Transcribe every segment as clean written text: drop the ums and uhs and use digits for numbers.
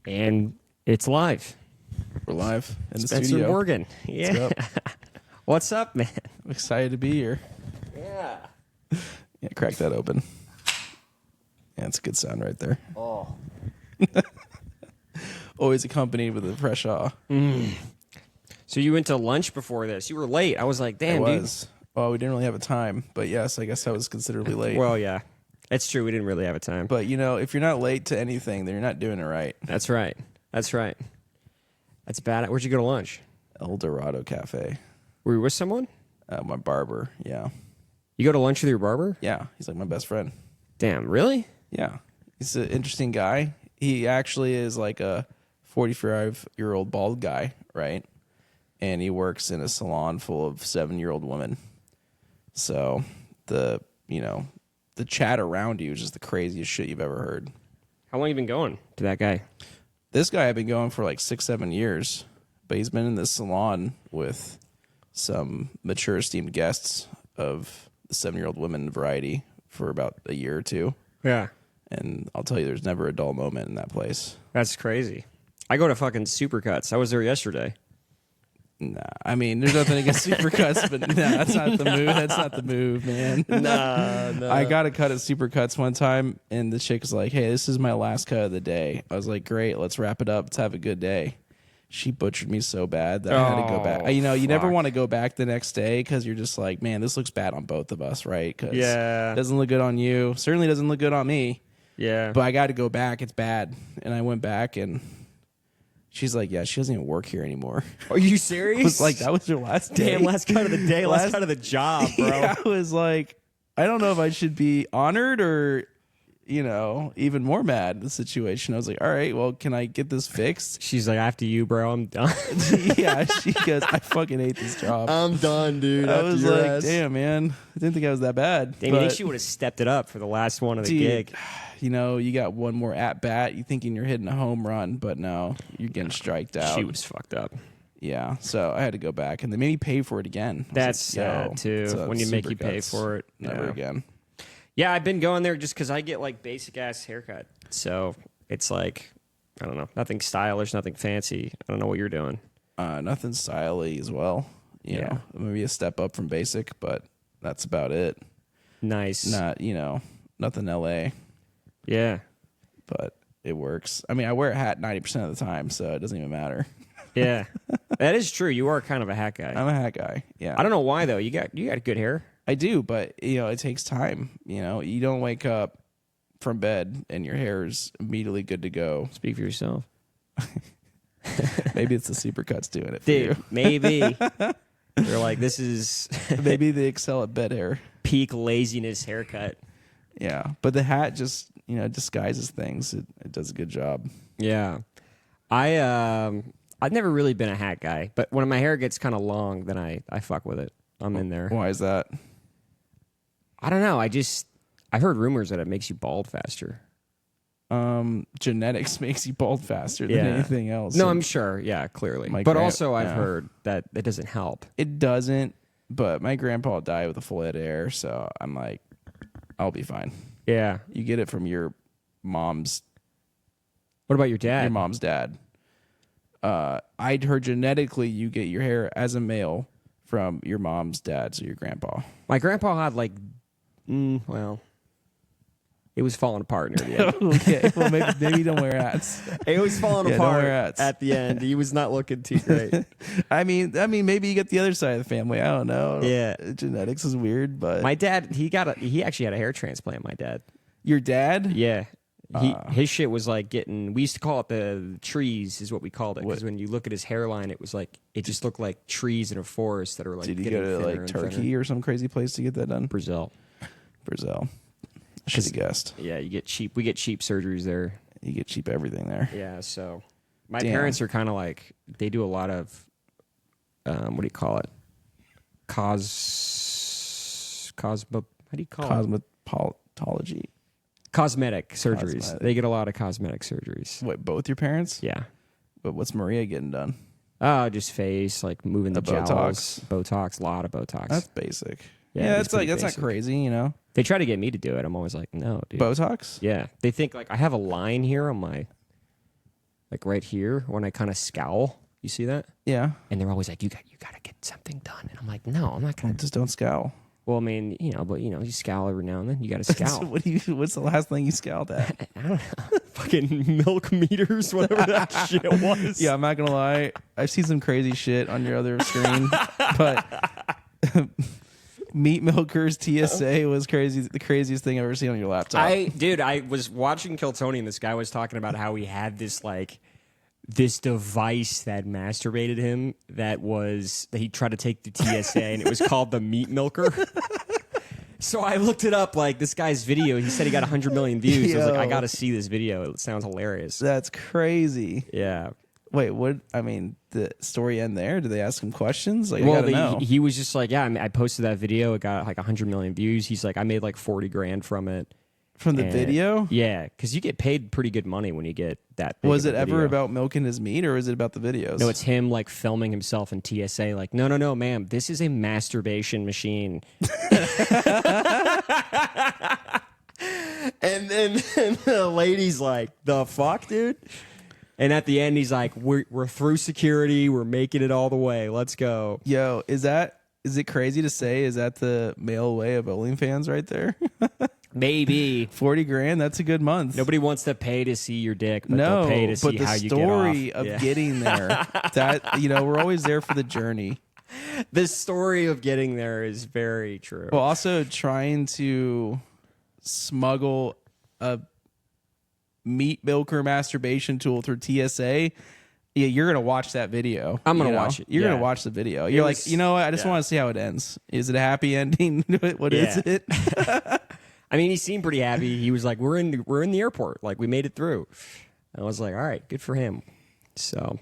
And it's live. We're live in the Spencer studio. Morgan. Yeah. What's up, man? I'm excited to be here. Yeah. Yeah, crack that open. Yeah, it's a good sound right there. Oh. Always accompanied with a fresh awe. So you went to lunch before this. You were late. I was like, damn, It dude. was. Well, we didn't really have a time, but yes, I guess I was considerably late. Well, yeah. It's true. We didn't really have a time. But, you know, if you're not late to anything, then you're not doing it right. That's right. That's right. That's bad. Where'd you go to lunch? El Dorado Cafe. Were you with someone? My barber, yeah. You go to lunch with your barber? Yeah, he's like my best friend. Damn, really? Yeah. He's an interesting guy. He actually is like a 45-year-old bald guy, right? And he works in a salon full of 7-year-old women. So the chat around you is just the craziest shit you've ever heard. How long you been going to that guy? This guy I've been going for like 6-7 years, but he's been in this salon with some mature esteemed guests of the 7-year-old women variety for about a year or two. Yeah. And I'll tell you, there's never a dull moment in that place. That's crazy. I go to fucking Supercuts. I was there yesterday. Nah, I mean, there's nothing against Supercuts, but nah, that's not the move. That's not the move, man. Nah. I got a cut at Supercuts one time, and the chick was like, hey, this is my last cut of the day. I was like, great, let's wrap it up. Let's have a good day. She butchered me so bad that I had to go back. You know, you never want to go back the next day because you're just like, man, this looks bad on both of us, right? Cause Yeah. it doesn't look good on you. Certainly doesn't look good on me. Yeah. But I got to go back. It's bad. And I went back, and she's like, yeah, she doesn't even work here anymore. Are you serious? I was like, that was your last day? Damn, last cut of the day, last cut of the job, bro. Yeah, I was like, I don't know if I should be honored or, you know, even more mad at the situation. I was like, all right, well, can I get this fixed? She's like, after you, bro, I'm done. Yeah, she goes, I fucking hate this job. I'm done, dude. I was like, damn, man, I didn't think I was that bad. Damn, you think she would have stepped it up for the last one of the Dude, gig? you know, you got one more at bat. You thinking you're hitting a home run, but no, you're getting striked out. She was fucked up. Yeah, so I had to go back, and they made me pay for it again. That's sad, too, so when you make you Supercuts, pay for it. Never Yeah. again. Yeah, I've been going there just because I get, like, basic-ass haircut. So it's like, I don't know, nothing stylish, nothing fancy. I don't know what you're doing. Nothing stylish as well. You know, maybe a step up from basic, but that's about it. Nice. Not, you know, nothing LA, Yeah. but it works. I mean, I wear a hat 90% of the time, so it doesn't even matter. Yeah. That is true. You are kind of a hat guy. I'm a hat guy. Yeah. I don't know why, though. You got good hair. I do, but you know, it takes time. You know, you don't wake up from bed and your hair is immediately good to go. Speak for yourself. Maybe it's the Supercuts doing it for Dude, you. maybe. They're like, this is Maybe they excel at bed hair. peak laziness haircut. Yeah, but the hat just, you know, disguises things. It does a good job. Yeah. I've never really been a hat guy, but when my hair gets kind of long, then I fuck with it. I'm in there. Why is that? I don't know. I've heard rumors that it makes you bald faster. Genetics makes you bald faster than anything else. No, And I'm sure. Yeah, clearly. My But grand- also I've yeah. heard that it doesn't help. It doesn't, but my grandpa died with a full head of hair, so I'm like, I'll be fine. Yeah. You get it from your mom's What about your dad? dad. I'd heard genetically you get your hair as a male from your mom's dad, so your grandpa. My grandpa had like, well, it was falling apart near the end. Okay, well maybe don't wear hats. It was falling Yeah, don't apart wear hats. at the end. He was not looking too great. I mean, maybe you get the other side of the family. I don't know. Yeah. Genetics is weird, but My dad, he actually had a hair transplant, my dad. your dad? Yeah. His shit was like we used to call it the trees is what we called it. Because when you look at his hairline, it was like, it just looked like trees in a forest that are like Did he getting go to thinner like and Turkey thinner. or some crazy place to get that done? Brazil. Brazil. Should have guessed. Yeah, we get cheap surgeries there. You get cheap everything there. Yeah, so my Damn. parents are kind of like, they do a lot of, what do you call it? How do you call it? Cosmetology. Cosmetic surgeries. Cosmetic. They get a lot of cosmetic surgeries. Wait, both your parents? Yeah. But what's Maria getting done? Just face, like moving the jowls. Botox, a lot of Botox. That's basic. Yeah, Yeah, it's it's like pretty that's basic. not crazy, you know. They try to get me to do it. I'm always like, no, dude. Botox? Yeah. They think like I have a line here on my like right here when I kind of scowl. You see that? Yeah. And they're always like, you got to get something done. And I'm like, no, I'm not gonna. Just don't scowl. Well, I mean, but you scowl every now and then. You got to scowl. So what's the last thing you scowled at? I don't know. Fucking milk meters, whatever that shit was. Yeah, I'm not gonna lie. I've seen some crazy shit on your other screen, but Meat Milkers TSA was crazy. The craziest thing I've ever seen on your laptop. I was watching Kill Tony, and this guy was talking about how he had this device that masturbated him that he tried to take the TSA, and it was called the Meat Milker. So I looked it up, like this guy's video. He said he got 100 million views. I was like, I got to see this video. It sounds hilarious. That's crazy. Yeah. Wait, what? I mean, the story end there? Did they ask him questions? Like, I gotta know. He was just like, yeah, I posted that video. It got like 100 million views. He's like, I made like 40 grand from it. From the video? Yeah, because you get paid pretty good money when you get that big. Was it video. ever about milking his meat, or is it about the videos? No, it's him like filming himself in TSA. Like, no, ma'am, this is a masturbation machine. and then the lady's like, the fuck, dude? And at the end, he's like, we're through security. We're making it all the way. Let's go. Yo, is it crazy to say? Is that the male way of OnlyFans right there? Maybe 40 grand. That's a good month. Nobody wants to pay to see your dick, but they'll pay to see how you get off. But the story of getting there, that we're always there for the journey. The story of getting there is very true. Well, also trying to smuggle a meat milker masturbation tool through TSA. Yeah, you're gonna watch that video. I'm gonna watch it. You're gonna watch the video. You're like, you know what? I just want to see how it ends. Is it a happy ending? What is it? I mean, he seemed pretty happy. He was like, "We're in the airport. Like, we made it through." And I was like, "All right, good for him." So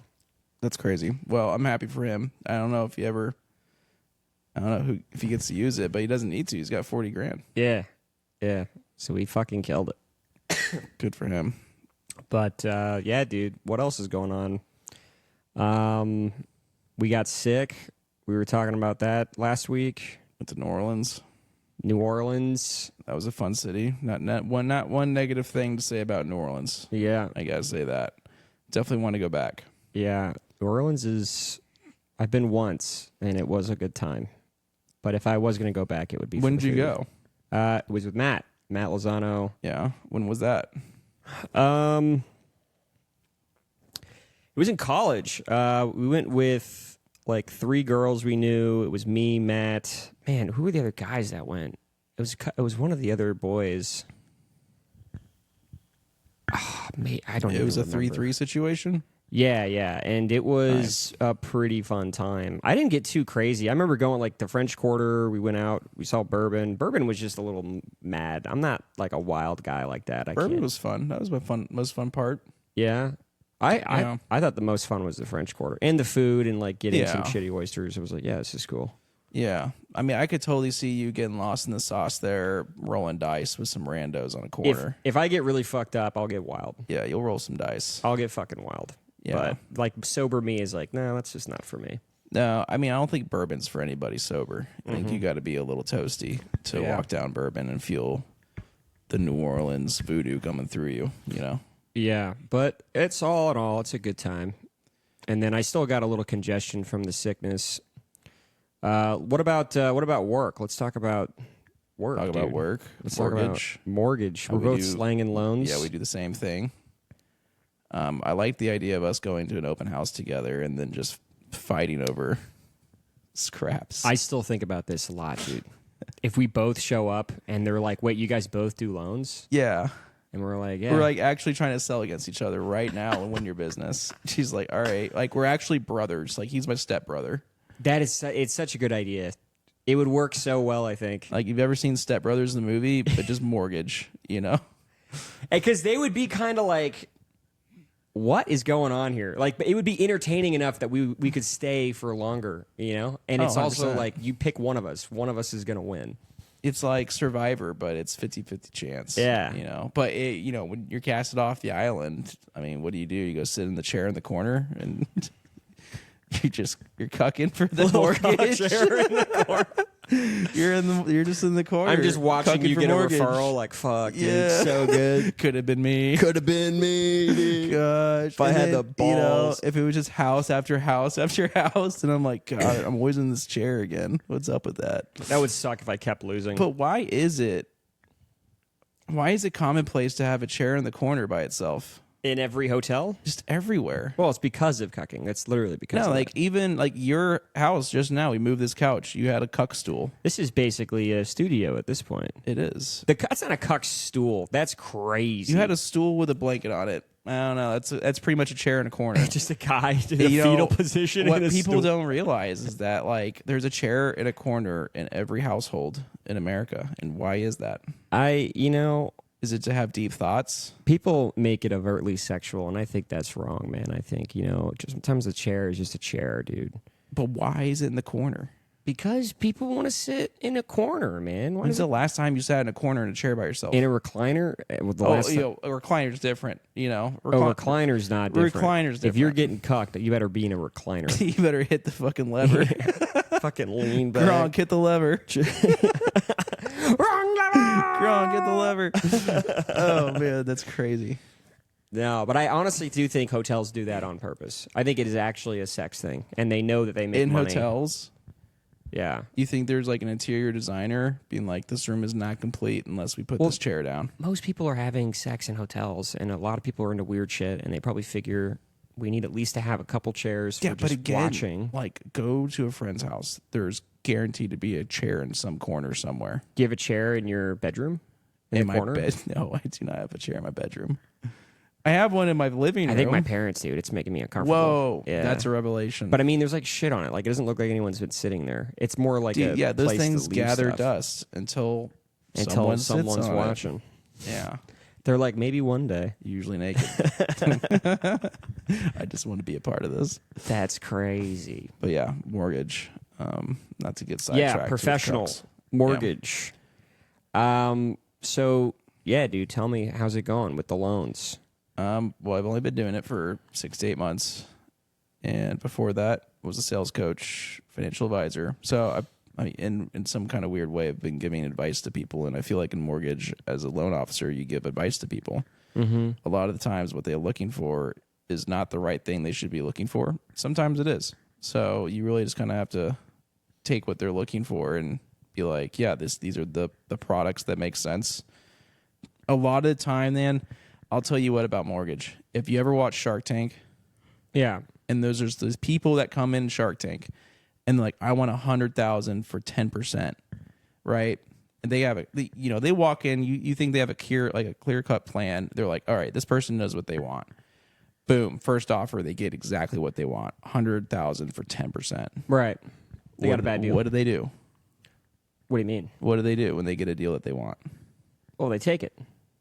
that's crazy. Well, I'm happy for him. I don't know if he gets to use it, but he doesn't need to. He's got 40 grand. Yeah. So he fucking killed it. Good for him. But yeah, dude, what else is going on? We got sick. We were talking about that last week. Went to New Orleans. That was a fun city. Not one negative thing to say about New Orleans. Yeah, I gotta say that. Definitely want to go back. Yeah, New Orleans is. I've been once, and it was a good time. But if I was gonna go back, it would be. When did you go? It was with Matt Lozano. Yeah. When was that? It was in college. We went with like 3 girls we knew. It was me, Matt. Man, who were the other guys that went? It was one of the other boys. Oh, mate, I don't. It was a 3-3 situation. Yeah, and it was a pretty fun time. I didn't get too crazy. I remember going like the French Quarter. We went out. We saw Bourbon. Bourbon was just a little mad. I'm not like a wild guy like that. Bourbon was fun. That was my most fun part. Yeah. I thought the most fun was the French Quarter and the food and like getting some shitty oysters. I was like, yeah, this is cool. Yeah. I mean, I could totally see you getting lost in the sauce there, rolling dice with some randos on a corner. If I get really fucked up, I'll get wild. Yeah, you'll roll some dice. I'll get fucking wild. Yeah. But like sober me is like, no, that's just not for me. No, I mean, I don't think bourbon's for anybody sober. I think you got to be a little toasty to walk down bourbon and feel the New Orleans voodoo coming through you, you know? Yeah, but it's all in all, it's a good time. And then I still got a little congestion from the sickness. What about work? Let's talk about work. About work. Let's talk about mortgage. We're both slanging loans. Yeah, we do the same thing. I like the idea of us going to an open house together and then just fighting over scraps. I still think about this a lot, dude. If we both show up and they're like, "Wait, you guys both do loans?" Yeah. And we're like, yeah. We're like actually trying to sell against each other right now and win your business. She's like, all right. Like, we're actually brothers. Like, he's my stepbrother. It's such a good idea. It would work so well, I think. Like, you've ever seen Step Brothers in the movie, but just mortgage, you know? Because they would be kind of like, what is going on here? Like, it would be entertaining enough that we could stay for longer, you know? And it's also like, you pick one of us. One of us is going to win. It's like Survivor, but it's 50-50 chance. Yeah. You know, but when you're casted off the island, I mean, what do? You go sit in the chair in the corner and you're cucking for the mortgage. Chair in the corner. You're just in the corner. I'm just watching cucking you for get mortgage. a referral. Like, fuck, dude, Yeah. so good. Could have been me. Could have been me, dude. Gosh, If I and had then, the balls. if it was just house after house after house, and I'm like, God, I'm always in this chair again. What's up with that? That would suck if I kept losing. But why is it commonplace to have a chair in the corner by itself? In every hotel? Just everywhere. Well, it's because of cucking. That's literally because No, of like that. even like your house just now, we moved this couch. You had a cuck stool. This is basically a studio at this point. It is. That's not a cuck stool. That's crazy. You had a stool with a blanket on it. I don't know. That's pretty much a chair in a corner. just a guy in a You fetal know, position. What in a people stool. don't realize is that like there's a chair in a corner in every household in America. And why is that? Is it to have deep thoughts? People make it overtly sexual, and I think that's wrong, man. I think, just sometimes a chair is just a chair, dude. But why is it in the corner? Because people want to sit in a corner, man. Why When's is the it last time you sat in a corner in a chair by yourself? in a recliner? With the a recliner's different, recliner's not different. Recliner's If you're different. getting cucked, you better be in a recliner. You better hit the fucking lever. Fucking lean back. Gronk, hit the lever. Wrong lever! Gronk, hit the lever. Oh, man, that's crazy. No, but I honestly do think hotels do that on purpose. I think it is actually a sex thing, and they know that they make In money. hotels, Yeah. you think there's like an interior designer being like, this room is not complete unless we put this chair down? Most people are having sex in hotels, and a lot of people are into weird shit, and they probably figure we need at least to have a couple chairs for But just again, watching. like go to a friend's house. There's guaranteed to be a chair in some corner somewhere. Do you have a chair in your bedroom? In the my corner? bed? No, I do not have a chair in my bedroom. I have one in my living room. I think my parents do. It's making me uncomfortable. Whoa, Yeah. that's a revelation. But I mean, there's like shit on it. Like it doesn't look like anyone's been sitting there. It's more like Dude, a those place things to leave gather stuff dust until someone's sits on it. watching. Yeah, They're like, maybe one day. usually naked. I just want to be a part of this. That's crazy. But yeah, mortgage. Not to get sidetracked. Yeah, with professional trucks. mortgage. So yeah, dude, tell me, how's it going with the loans? Well, I've only been doing it for 6 to 8 months, and before that was a sales coach, financial advisor. So I mean, in some kind of weird way, I've been giving advice to people, and I feel like in mortgage, as a loan officer, you give advice to people. Mm-hmm. A lot of the times, what they're looking for is not the right thing they should be looking for. Sometimes it is. So you really just kind of have to take what they're looking for and be like, yeah, these are the products that make sense. A lot of the time, then, I'll tell you what about mortgage. If you ever watch Shark Tank, Yeah. and there's those people that come in Shark Tank, and like, I want 100,000 for 10%, right? And they have they walk in. You think they have a clear cut plan. They're like, all right, this person knows what they want. Boom, first offer, they get exactly what they want, 100,000 for 10%. Right. They got a bad deal. What do they do? What do you mean? What do they do when they get a deal that they want? Well, they take it.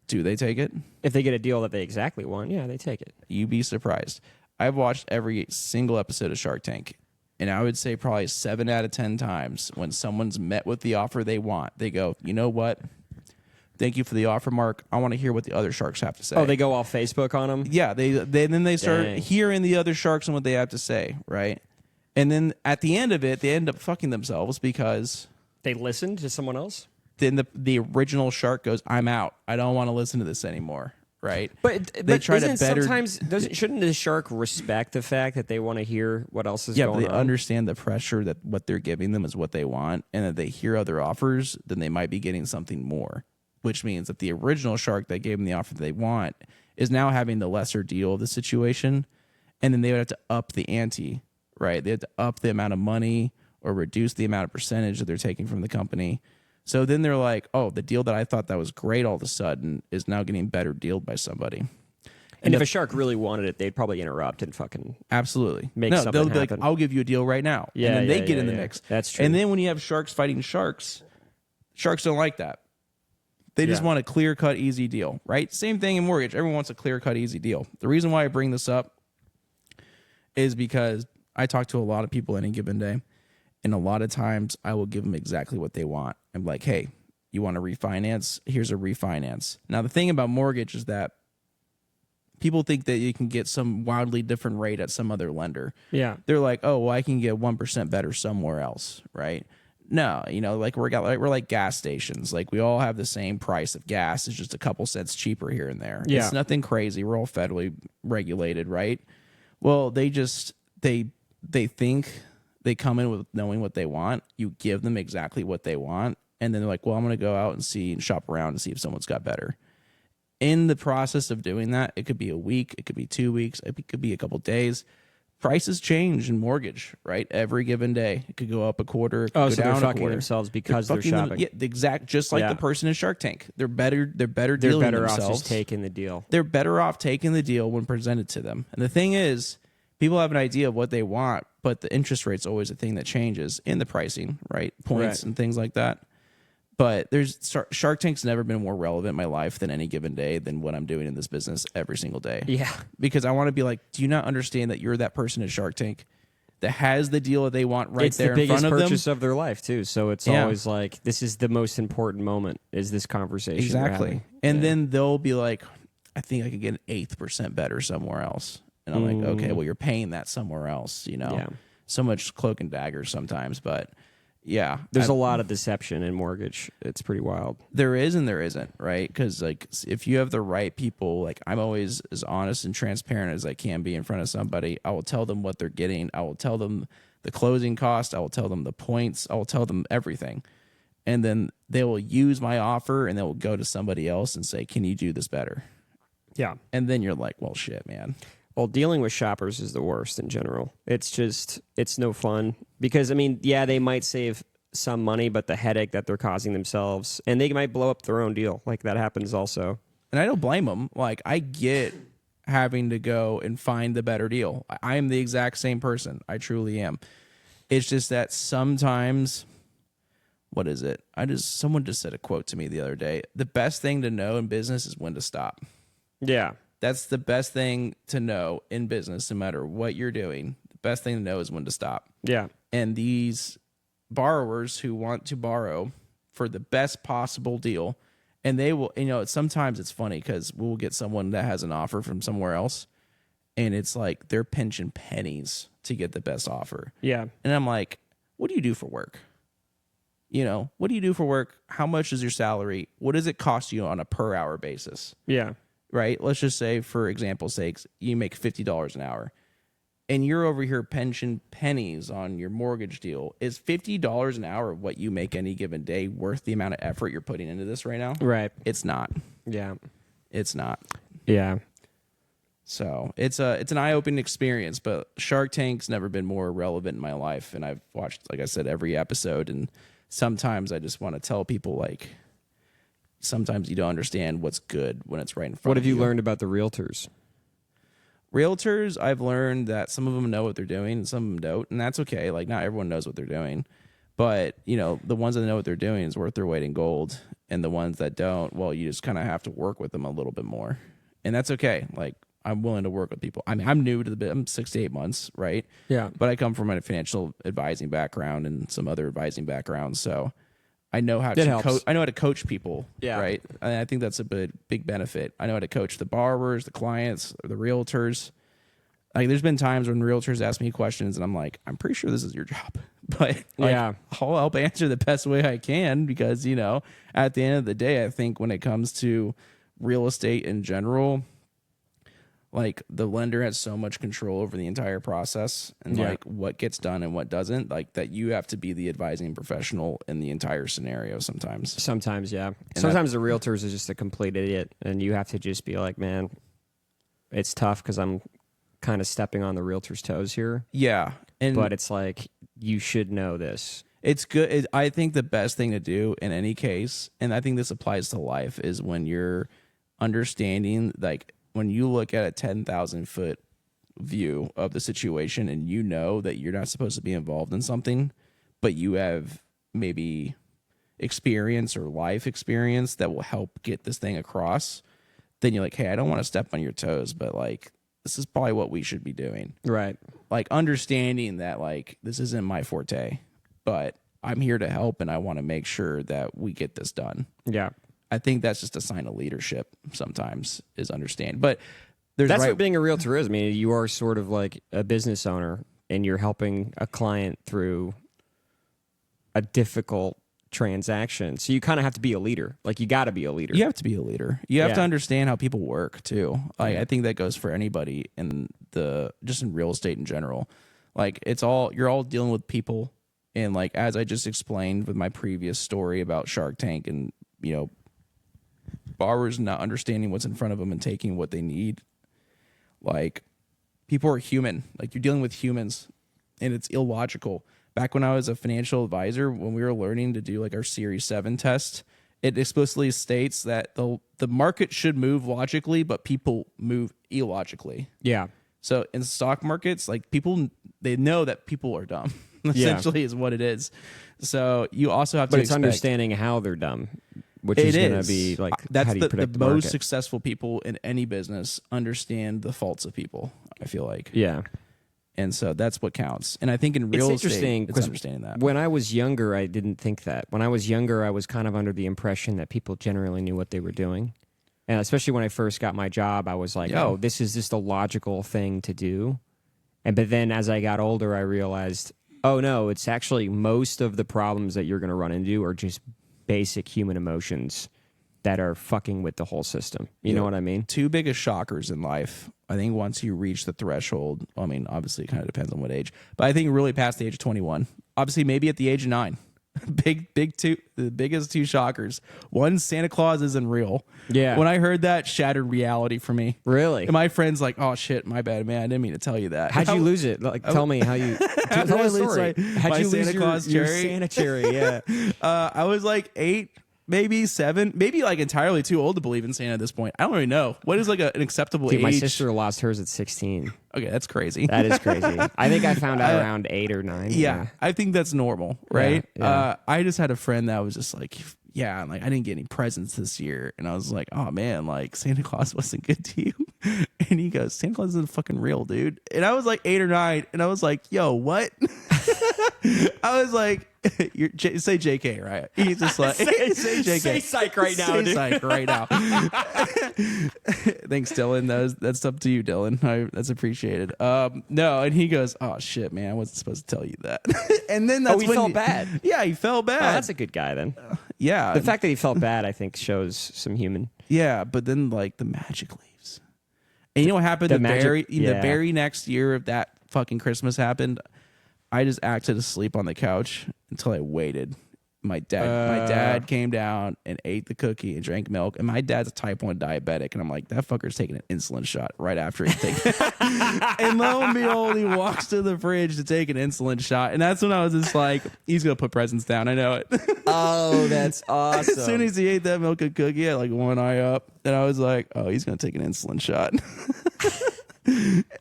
Do they take it? If they get a deal that they exactly want, yeah, they take it. You'd be surprised. I've watched every single episode of Shark Tank, and I would say probably 7 out of 10 times when someone's met with the offer they want, they go, you know what? Thank you for the offer, Mark. I want to hear what the other sharks have to say. Oh, they go off Facebook on them? Yeah, then they start Dang. hearing the other sharks and what they have to say, right? And then at the end of it, they end up fucking themselves because They listened to someone else? then the original shark goes, I'm out. I don't want to listen to this anymore, right? But they try to better. shouldn't the shark respect the fact that they want to hear what else is Yeah, but going they on? understand the pressure that what they're giving them is what they want, and that they hear other offers, then they might be getting something more, which means that the original shark that gave them the offer that they want is now having the lesser deal of the situation, and then they would have to up the ante, right? They have to up the amount of money or reduce the amount of percentage that they're taking from the company. So then they're like, oh, the deal that I thought that was great all of a sudden is now getting better dealed by somebody. And if a shark really wanted it, they'd probably interrupt and fucking... Absolutely. Make no, something they'll be like, happen. I'll give you a deal right now. Yeah, and then they yeah, get yeah, in the yeah. mix. That's true. And then when you have sharks fighting sharks don't like that. They just Yeah. want a clear-cut, easy deal, right? Same thing in mortgage. Everyone wants a clear-cut, easy deal. The reason why I bring this up is because I talk to a lot of people any given day, and a lot of times I will give them exactly what they want. I'm like, hey, you want to refinance? Here's a refinance. Now, the thing about mortgage is that people think that you can get some wildly different rate at some other lender. Yeah. They're like, oh, well, I can get 1% better somewhere else, right? No, like we're like gas stations. Like we all have the same price of gas. It's just a couple cents cheaper here and there. Yeah. It's nothing crazy. We're all federally regulated, right? Well, they think they come in with knowing what they want. You give them exactly what they want, and then they're like, "Well, I'm going to go out and see and shop around and see if someone's got better." In the process of doing that, it could be a week, it could be 2 weeks, it could be a couple days. Prices change in mortgage, right? Every given day, it could go up a quarter. It could Oh, go so they're down a fucking quarter. themselves because they're fucking them- shopping. yeah, the exact, just like Yeah. the person in Shark Tank. They're better. They're They're dealing better off themselves. just taking the deal. They're better off taking the deal when presented to them. And the thing is, people have an idea of what they want, but the interest rate's always a thing that changes in the pricing, right? Points Right. and things like that. But Shark Tank's never been more relevant in my life than any given day than what I'm doing in this business every single day. Yeah. Because I want to be like, do you not understand that you're that person in Shark Tank that has the deal that they want right It's there the in front biggest of them? purchase of their life too. So it's Yeah. always like this is the most important moment. Is this conversation we're Exactly. having. And then they'll be like, I think I could get an 8% better somewhere else. And I'm like, okay, well, you're paying that somewhere else, Yeah. So much cloak and dagger sometimes, but yeah. There's a lot of deception in mortgage. It's pretty wild. There is and there isn't, right? Because like if you have the right people, like I'm always as honest and transparent as I can be in front of somebody. I will tell them what they're getting. I will tell them the closing cost. I will tell them the points. I will tell them everything. And then they will use my offer and they will go to somebody else and say, can you do this better? Yeah. And then you're like, well, shit, man. Well, dealing with shoppers is the worst in general. It's no fun because, I mean, yeah, they might save some money, but the headache that they're causing themselves, and they might blow up their own deal. Like that happens also. And I don't blame them. Like I get having to go and find the better deal. I am the exact same person. I truly am. It's just that sometimes, what is it? Someone just said a quote to me the other day. The best thing to know in business is when to stop. Yeah. That's the best thing to know in business, no matter what you're doing. The best thing to know is when to stop. Yeah. And these borrowers who want to borrow for the best possible deal, and they will, sometimes it's funny because we'll get someone that has an offer from somewhere else, and it's like they're pinching pennies to get the best offer. Yeah. And I'm like, what do you do for work? What do you do for work? How much is your salary? What does it cost you on a per hour basis? Yeah. Right? Let's just say, for example's sakes, you make $50 an hour and you're over here pinching pennies on your mortgage deal. Is $50 an hour of what you make any given day worth the amount of effort you're putting into this right now? Right. It's not. Yeah. It's not. Yeah. So it's an eye-opening experience, but Shark Tank's never been more relevant in my life. And I've watched, like I said, every episode. And sometimes I just want to tell people, like, sometimes you don't understand what's good when it's right in front What of have you learned about the realtors? Realtors, I've learned that some of them know what they're doing and some of them don't. And that's okay. Like, not everyone knows what they're doing. But, the ones that know what they're doing is worth their weight in gold. And the ones that don't, well, you just kind of have to work with them a little bit more. And that's okay. Like, I'm willing to work with people. I mean, I'm new to the bit. I'm 6 to 8 months, right? Yeah. But I come from a financial advising background and some other advising backgrounds, so I know how to coach. I know how to coach people, Yeah. right? And I think that's a big benefit. I know how to coach the borrowers, the clients, the realtors. Like, there's been times when realtors ask me questions, and I'm like, I'm pretty sure this is your job, but Yeah. I'll help answer the best way I can because at the end of the day, I think when it comes to real estate in general, like, the lender has so much control over the entire process and Yeah. like what gets done and what doesn't, like, that you have to be the advising professional in the entire scenario sometimes. Sometimes, yeah. Sometimes the realtors is just a complete idiot, and you have to just be like, man, it's tough because I'm kind of stepping on the realtor's toes here. Yeah. And But it's like, you should know this. it's good. I think the best thing to do in any case, and I think this applies to life, is when you're understanding, like, when you look at a 10,000 foot view of the situation and you know that you're not supposed to be involved in something, but you have maybe experience or life experience that will help get this thing across, then you're like, hey, I don't want to step on your toes, but like, this is probably what we should be doing. Right. Like, understanding that, like, this isn't my forte, but I'm here to help and I want to make sure that we get this done. Yeah. I think that's just a sign of leadership sometimes, is understand. But there's That's what being a realtor is. I mean, you are sort of like a business owner, and you're helping a client through a difficult transaction. So you kind of have to be a leader. Like, you got to be a leader. You have to be a leader. You have to Yeah. understand how people work too. Like, I think that goes for anybody in just in real estate in general. Like, you're all dealing with people, and like as I just explained with my previous story about Shark Tank, and borrowers not understanding what's in front of them and taking what they need. Like, people are human. Like, you're dealing with humans, and it's illogical. Back when I was a financial advisor, when we were learning to do like our Series 7 test, it explicitly states that the market should move logically, but people move illogically. Yeah. So in stock markets, like, people, they know that people are dumb. Essentially is what it is. So you also have to But it's understanding how they're dumb, which is going to be like, that's how do you the predict the most market? successful people in any business understand the faults of people, I feel like. Yeah. And so that's what counts. And I think in real It's interesting estate, it's because understanding that. when I was younger, I didn't think that. When I was younger, I was kind of under the impression that people generally knew what they were doing. And especially when I first got my job, I was like, Yeah. oh, this is just a logical thing to do. But then as I got older, I realized, oh, no, it's actually most of the problems that you're going to run into are just basic human emotions that are fucking with the whole system. You know what I mean? Two biggest shockers in life. I think once you reach the threshold, I mean, obviously it kind of depends on what age, but I think really past the age of 21, obviously maybe at the age of 9, the biggest two shockers. One, Santa Claus isn't real. Yeah. When I heard that, shattered reality for me. Really? And my friend's like, oh shit, my bad, man. I didn't mean to tell you that. How'd you lose it? Like, tell me how you. How'd Tell I a lose story. How'd my you lose Santa Claus your cherry? Santa cherry? Yeah. I was like 8, maybe 7, maybe like entirely too old to believe in Santa at this point. I don't really know. What is like an acceptable Dude, age? my sister lost hers at 16. Okay, that's crazy. That is crazy. I think I found out around 8 or 9. Yeah, I think that's normal, right? Yeah. I just had a friend that was just like, yeah, like, I didn't get any presents this year, and I was like, oh man, like, Santa Claus wasn't good to you. And he goes, Santa Claus isn't fucking real, dude. And I was like 8 or 9, and I was like, yo, what? I was like, say JK, right? He's just like, say JK. Say psych right now, Say dude. psych right now. Thanks, Dylan. That's up to you, Dylan. That's appreciated. No, and he goes, oh shit, man, I wasn't supposed to tell you that. And then that's he when felt bad. Yeah, he felt bad. Oh, that's a good guy then. Yeah. The fact that he felt bad, I think, shows some human. Yeah, but then like the magic leaves. And you know what happened? The The magic- very next year of that fucking Christmas happened, I just acted asleep on the couch until I waited. My dad came down and ate the cookie and drank milk. And my dad's a type 1 diabetic. And I'm like, that fucker's taking an insulin shot right after he takes it. And lo and behold, he walks to the fridge to take an insulin shot. And that's when I was just like, he's going to put presents down. I know it. Oh, that's awesome. As soon as he ate that milk and cookie, I had like one eye up. And I was like, oh, he's going to take an insulin shot.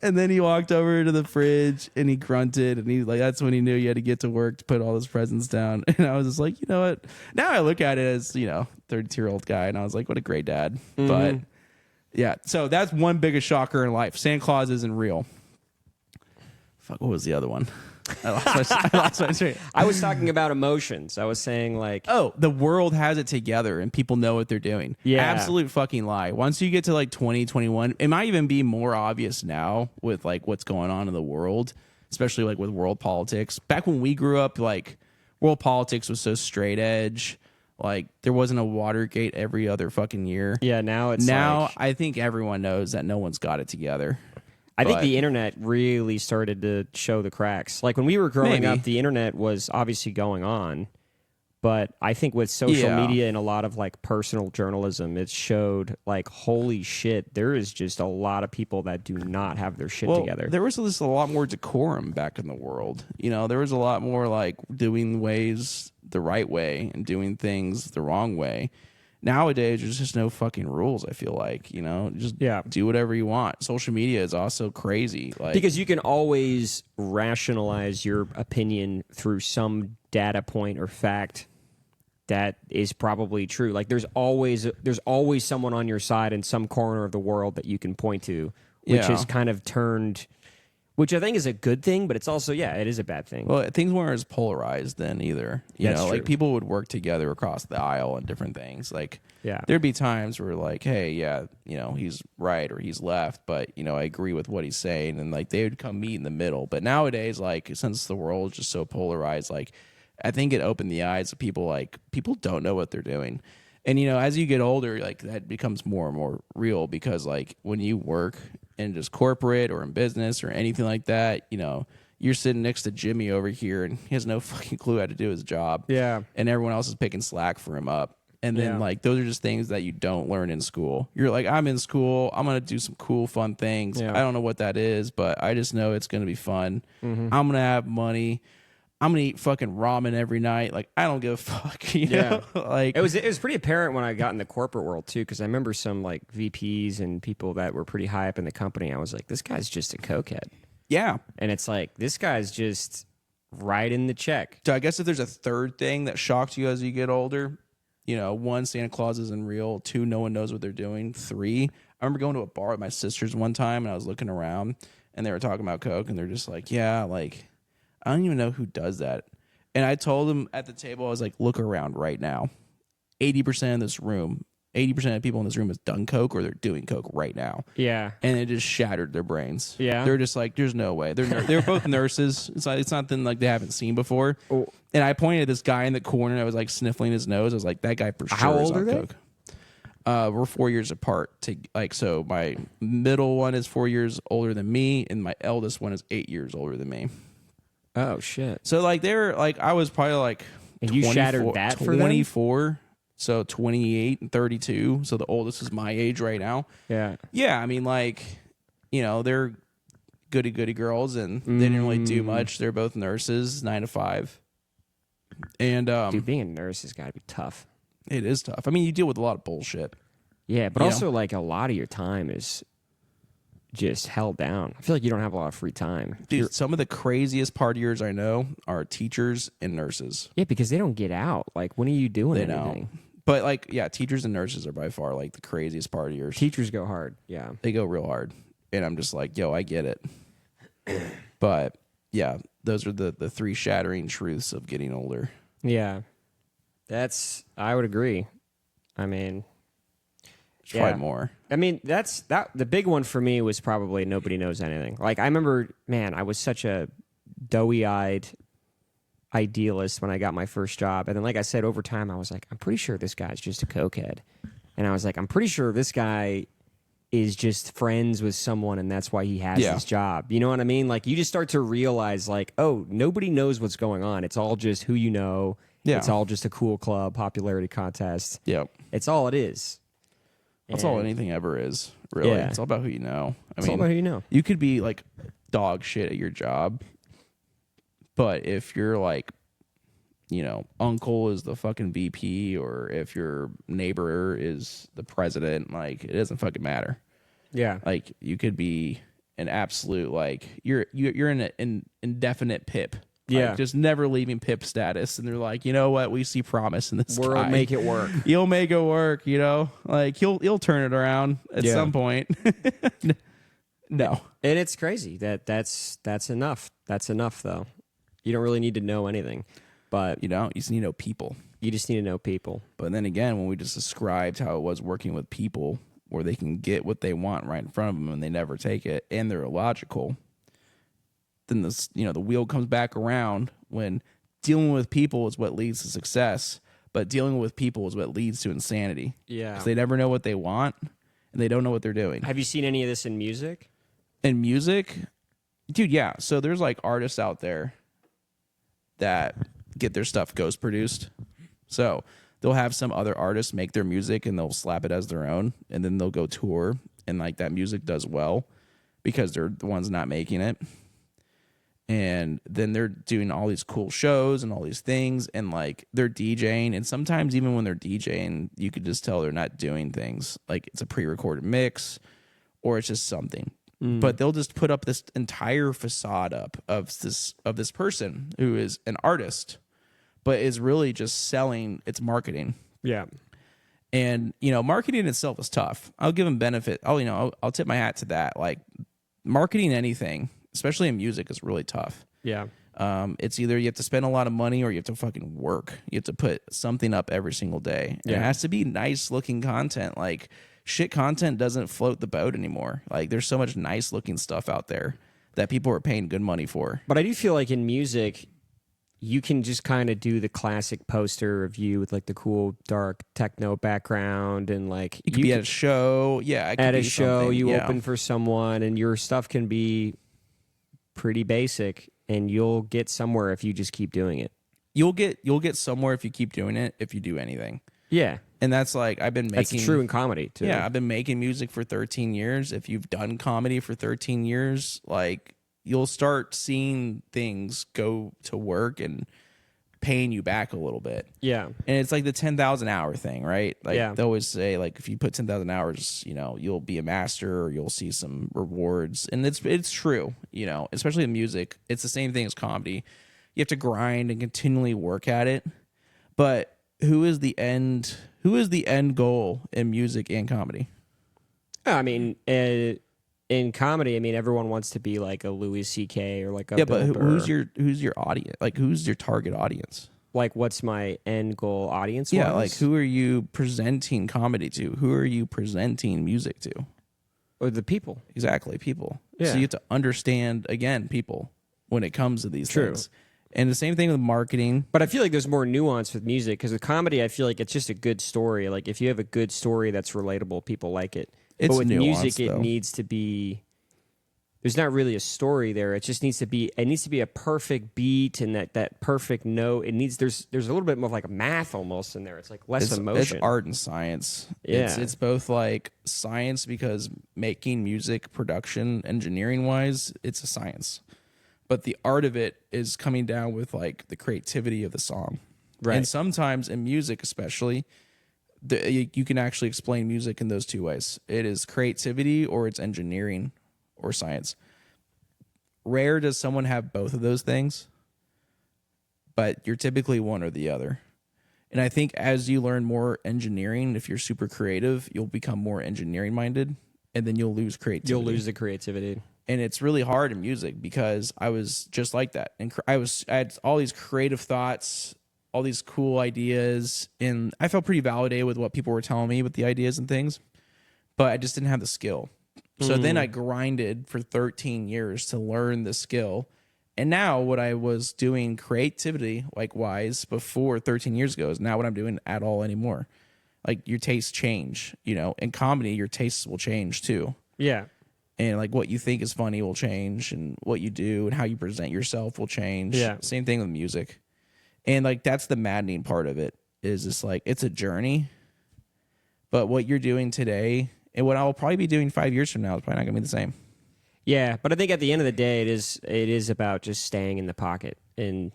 And then he walked over to the fridge and he grunted, and he like, that's when he knew he had to get to work to put all his presents down. And I was just like, you know what? Now I look at it as, 32-year-old guy, and I was like, what a great dad. Mm-hmm. But yeah, so that's one biggest shocker in life. Santa Claus isn't real. Fuck, what was the other one? I lost my train. I was talking about emotions. I was saying, like, Oh, the world has it together and people know what they're doing. Yeah. Absolute fucking lie. Once you get to like 2021, it might even be more obvious now with like what's going on in the world, especially like with world politics. Back when we grew up, like, world politics was so straight edge. Like, there wasn't a Watergate every other fucking year. yeah, now it's Now like, I think everyone knows that no one's got it together. I think but- the internet really started to show the cracks. Like, when we were growing Maybe. up, the internet was obviously going on. But I think with social Yeah. media and a lot of like personal journalism, it showed like, holy shit, there is just a lot of people that do not have their shit together. There was just a lot more decorum back in the world. There was a lot more like doing ways the right way and doing things the wrong way. Nowadays, there's just no fucking rules, I feel like, just do whatever you want. Social media is also crazy. Like, Because you can always rationalize your opinion through some data point or fact that is probably true. Like, there's always someone on your side in some corner of the world that you can point to, which Yeah. is kind of turned, which I think is a good thing, but it's also, it is a bad thing. well, things weren't as polarized then either. That's true. Like, people would work together across the aisle on different things. Like, Yeah. there'd be times where like, hey, yeah, he's right or he's left, but I agree with what he's saying, and like they would come meet in the middle. But nowadays, like, since the world is just so polarized, like, I think it opened the eyes of people. Like, people don't know what they're doing. And, you know, as you get older, like, that becomes more and more real because, like, when you work in just corporate or in business or anything like that, you know, you're sitting next to Jimmy over here and he has no fucking clue how to do his job. Yeah. And everyone else is picking slack for him up. And then, like, those are just things that you don't learn in school. You're like, I'm in school. I'm going to do some cool, fun things. Yeah. I don't know what that is, but I just know it's going to be fun. I'm going to have money. I'm going to eat fucking ramen every night. Like, I don't give a fuck. You know? Like, it was pretty apparent when I got in the corporate world, too, because I remember some, like, VPs and people that were pretty high up in the company. I was like, this guy's just a cokehead. yeah. And it's like, this guy's just writing the check. So I guess if there's a third thing that shocks you as you get older, you know, 1, Santa Claus isn't real. 2, no one knows what they're doing. 3, I remember going to a bar with my sisters one time and I was looking around and they were talking about coke and they're just like, yeah, like, I don't even know who does that. And I told them at the table, I was like, look around right now. 80% of this room, 80% of people in this room has done coke or they're doing coke right now. Yeah. And it just shattered their brains. Yeah. They're just like, there's no way. They're both nurses. It's nothing like they haven't seen before. Oh. And I pointed at this guy in the corner. I was like sniffling his nose. I was like, that guy for sure How is old on are they? coke. We're 4 years apart. So my middle one is 4 years older than me, and my eldest one is 8 years older than me. Oh, shit. So like they were like, I was probably like, And you shattered that for them? 24. So 28 and 32. So the oldest is my age right now. Yeah. Yeah, I mean, like, you know, they're goody girls, and they didn't really do much. They're both nurses, 9 to 5. And Dude, being a nurse has got to be tough. it is tough. I mean, you deal with a lot of bullshit. Yeah, but You also, like, a lot of your time is just held down. I feel like you don't have a lot of free time. Dude, some of the craziest partiers I know are teachers and nurses. Yeah, because they don't get out. Like, when are you doing They anything? don't. But, like, yeah, teachers and nurses are by far, like, the craziest partiers. Teachers go hard. Yeah. They go real hard. And I'm just like, yo, I get it. But, yeah, those are the 3 shattering truths of getting older. Yeah. I would agree. I mean, There's probably more. I mean, the big one for me was probably nobody knows anything. Like, I remember, man, I was such a doughy-eyed idealist when I got my first job. And then, like I said, over time, I was like, I'm pretty sure this guy's just a cokehead. And I was like, I'm pretty sure this guy is just friends with someone and that's why he has this job. You know what I mean? Like, you just start to realize, like, oh, nobody knows what's going on. It's all just who you know. Yeah. It's all just a cool club, popularity contest. Yep. It's all it is. That's all anything ever is, really. Yeah. It's all about who you know. It's all about who you know. You could be, like, dog shit at your job, but if you're, like, you know, uncle is the fucking VP, or if your neighbor is the president, like, it doesn't fucking matter. Yeah. Like, you could be an absolute, like, you're in an indefinite pip. Like, Yeah. just never leaving pip status. And they're like, you know what? We see promise in this We'll guy. make it work. You'll make it work, you know? Like, you'll turn it around at Yeah. some point. No. And it's crazy that's enough. That's enough, though. You don't really need to know anything, but You don't. You just need to know people. you just need to know people. But then again, when we just described how it was working with people where they can get what they want right in front of them and they never take it and they're illogical, then this, you know, the wheel comes back around when dealing with people is what leads to success, but dealing with people is what leads to insanity. Yeah. 'Cause they never know what they want and they don't know what they're doing. Have you seen any of this in music? In music, dude, yeah. So there's like artists out there that get their stuff ghost produced. So they'll have some other artists make their music and they'll slap it as their own, and then they'll go tour, and like that music does well because they're the ones not making it. And then they're doing all these cool shows and all these things, and like they're DJing, and sometimes even when they're DJing, you could just tell they're not doing things. Like it's a pre-recorded mix or it's just something. But they'll just put up this entire facade up of this person who is an artist, but is really just selling its marketing. Yeah. And, you know, marketing itself is tough. I'll give them benefit. I'll tip my hat to that. Like marketing anything, especially in music, is really tough. Yeah. It's either you have to spend a lot of money or you have to fucking work. You have to put something up every single day. And Yeah. it has to be nice looking content. Like shit content doesn't float the boat anymore. Like there's so much nice looking stuff out there that people are paying good money for. But I do feel like in music, you can just kind of do the classic poster of you with like the cool dark techno background and like You could be at a show. Yeah, it could at be a show something, you yeah. open for someone and your stuff can be pretty basic and you'll get somewhere if you just keep doing it. You'll get somewhere if you keep doing it, if you do anything. Yeah. And that's like I've been making. That's true in comedy too. Yeah, I've been making music for 13 years. If you've done comedy for 13 years, like you'll start seeing things go to work and paying you back a little bit. Yeah. And it's like the 10,000 hour thing, right? Like Yeah. they always say, like if you put 10,000 hours, you know, you'll be a master or you'll see some rewards. And it's true, you know, especially in music. It's the same thing as comedy. You have to grind and continually work at it. But who is the end goal in music and comedy? I mean, in comedy, I mean, everyone wants to be like a Louis C.K. or like a Yeah, Bill but Burr. who's your audience? Like who's your target audience? Like, what's my end goal audience? Yeah, like who are you presenting comedy to? Who are you presenting music to? Or the people. Exactly, people. Yeah. So you have to understand, again, people when it comes to these True. things. And the same thing with marketing. But I feel like there's more nuance with music because with comedy, I feel like it's just a good story. Like if you have a good story that's relatable, people like it. It's but with nuanced, music, it though. needs to be. There's not really a story there. It just needs to be. It needs to be a perfect beat and that perfect note. It needs. There's a little bit more of like a math almost in there. It's like less emotion. It's art and science. Yeah. It's both like science because making music production engineering wise, it's a science. But the art of it is coming down with like the creativity of the song. Right. And sometimes in music especially, you can actually explain music in those two ways. It is creativity or it's engineering or science. Rare does someone have both of those things, but you're typically one or the other. And I think as you learn more engineering, if you're super creative, you'll become more engineering minded and then you'll lose creativity. You'll lose the creativity. And it's really hard in music because I was just like that. And I had all these creative thoughts, all these cool ideas, and I felt pretty validated with what people were telling me with the ideas and things, but I just didn't have the skill. So then I grinded for 13 years to learn the skill. And now what I was doing creativity like wise before 13 years ago is now what I'm doing at all anymore. Like your tastes change, you know, in comedy, your tastes will change too. Yeah. And like what you think is funny will change and what you do and how you present yourself will change. Yeah. Same thing with music. And like that's the maddening part of it is it's like it's a journey. But what you're doing today and what I'll probably be doing 5 years from now is probably not gonna be the same. Yeah, but I think at the end of the day, it is about just staying in the pocket and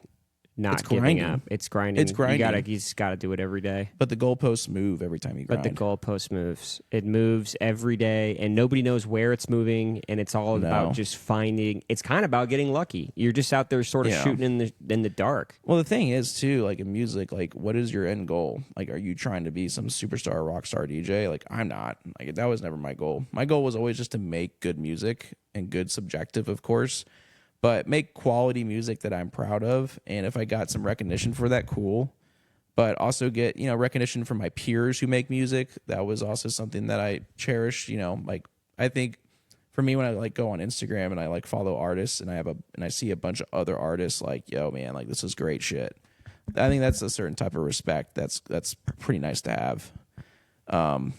not giving grinding. up. It's grinding. It's grinding. You just gotta do it every day. But the goalposts move every time you grind. But the goalpost moves. It moves every day, and nobody knows where it's moving. And it's all about just finding. It's kind of about getting lucky. You're just out there, sort of shooting in the dark. Well, the thing is too, like in music, like what is your end goal? Like, are you trying to be some superstar rock star DJ? Like, I'm not. Like, that was never my goal. My goal was always just to make good music and good subjective, of course, but make quality music that I'm proud of. And if I got some recognition for that, cool. But also get, you know, recognition from my peers who make music. That was also something that I cherish. You know, like I think for me when I like go on Instagram and I like follow artists and I see a bunch of other artists like, yo man, like this is great shit. I think that's a certain type of respect. That's pretty nice to have.